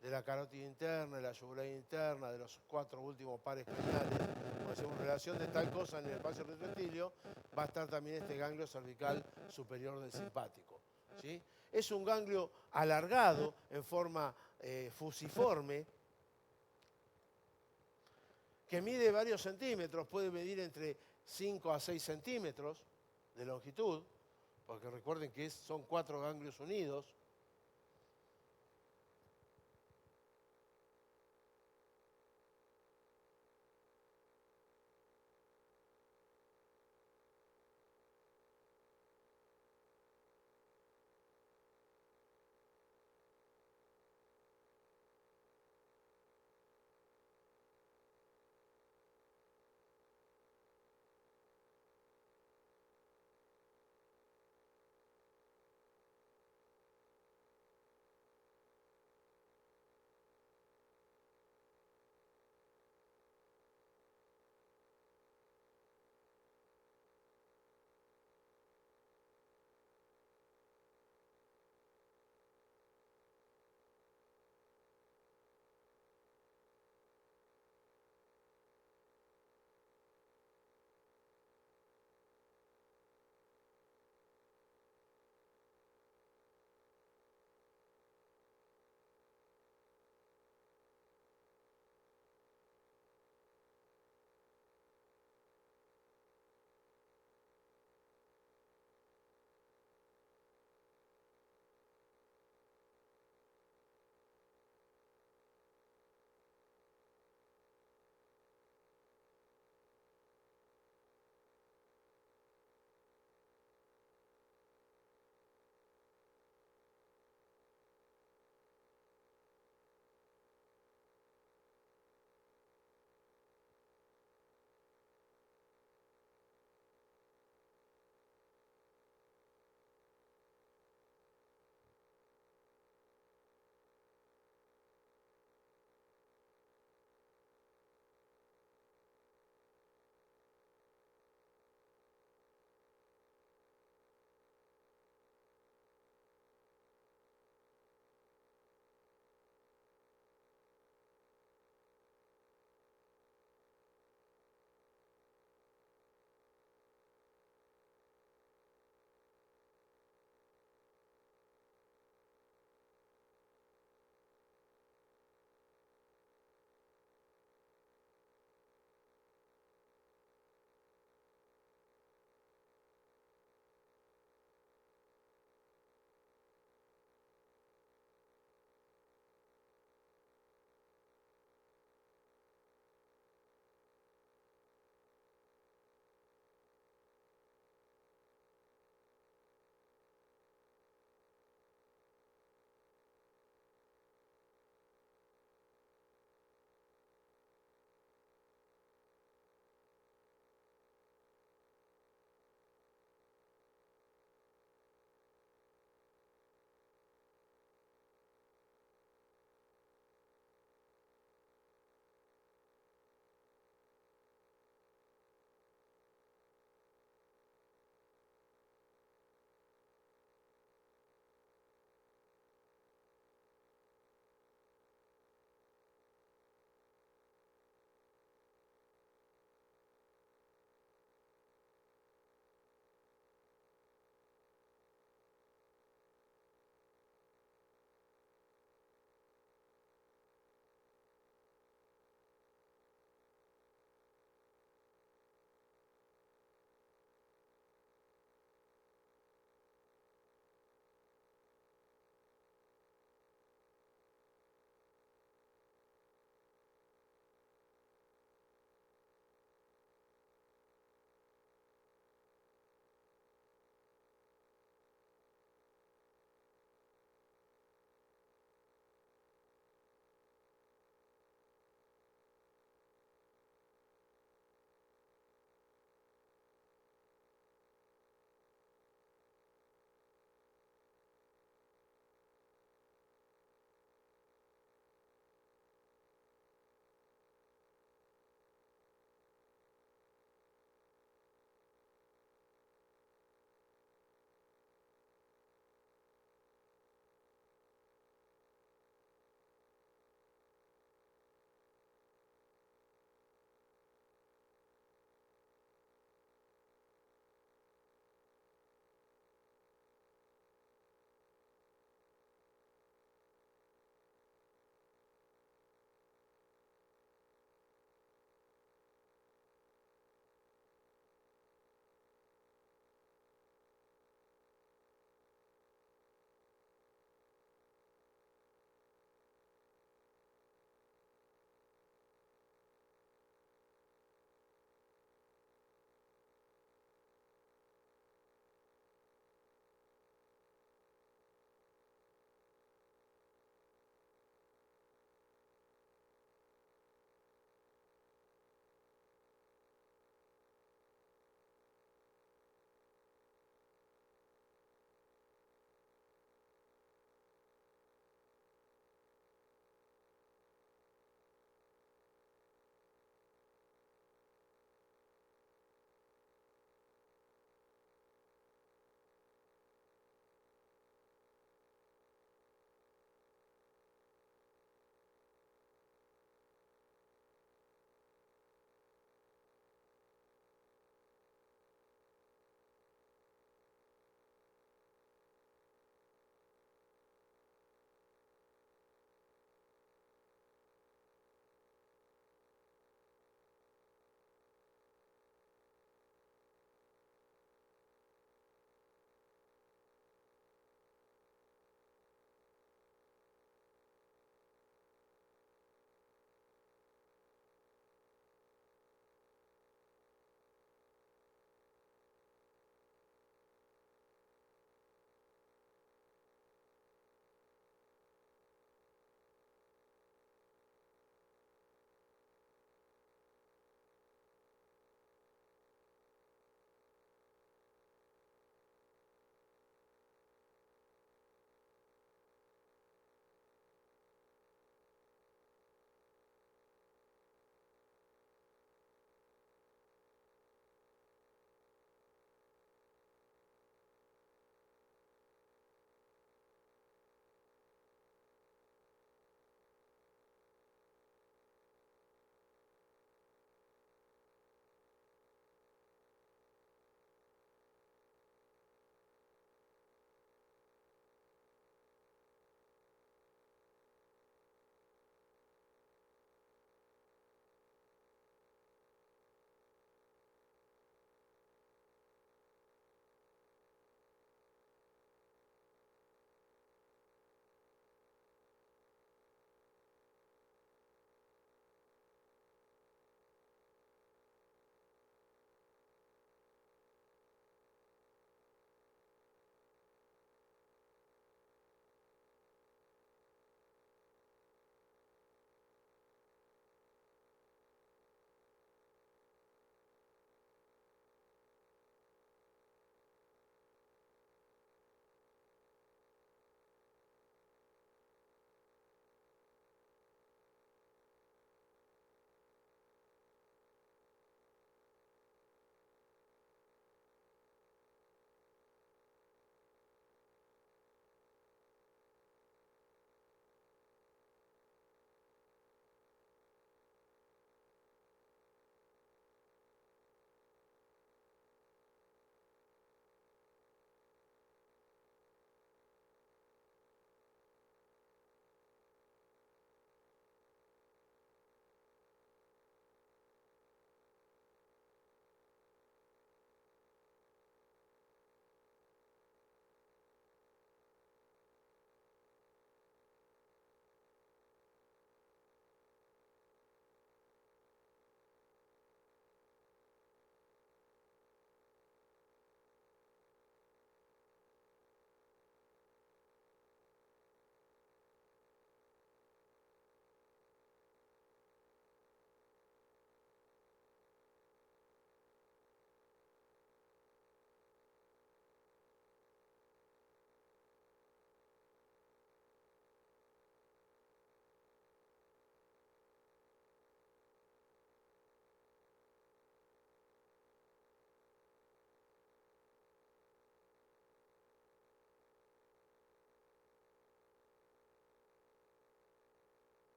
Speaker 1: de la carótida interna, de la yugular interna, de los 4 últimos pares craneales. Cuando hacemos relación de tal cosa en el espacio retroestilio, va a estar también este ganglio cervical superior del simpático, ¿sí? Es un ganglio alargado en forma fusiforme, que mide varios centímetros, puede medir entre 5 a 6 centímetros de longitud, porque recuerden que son 4 ganglios unidos.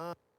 Speaker 1: Ah.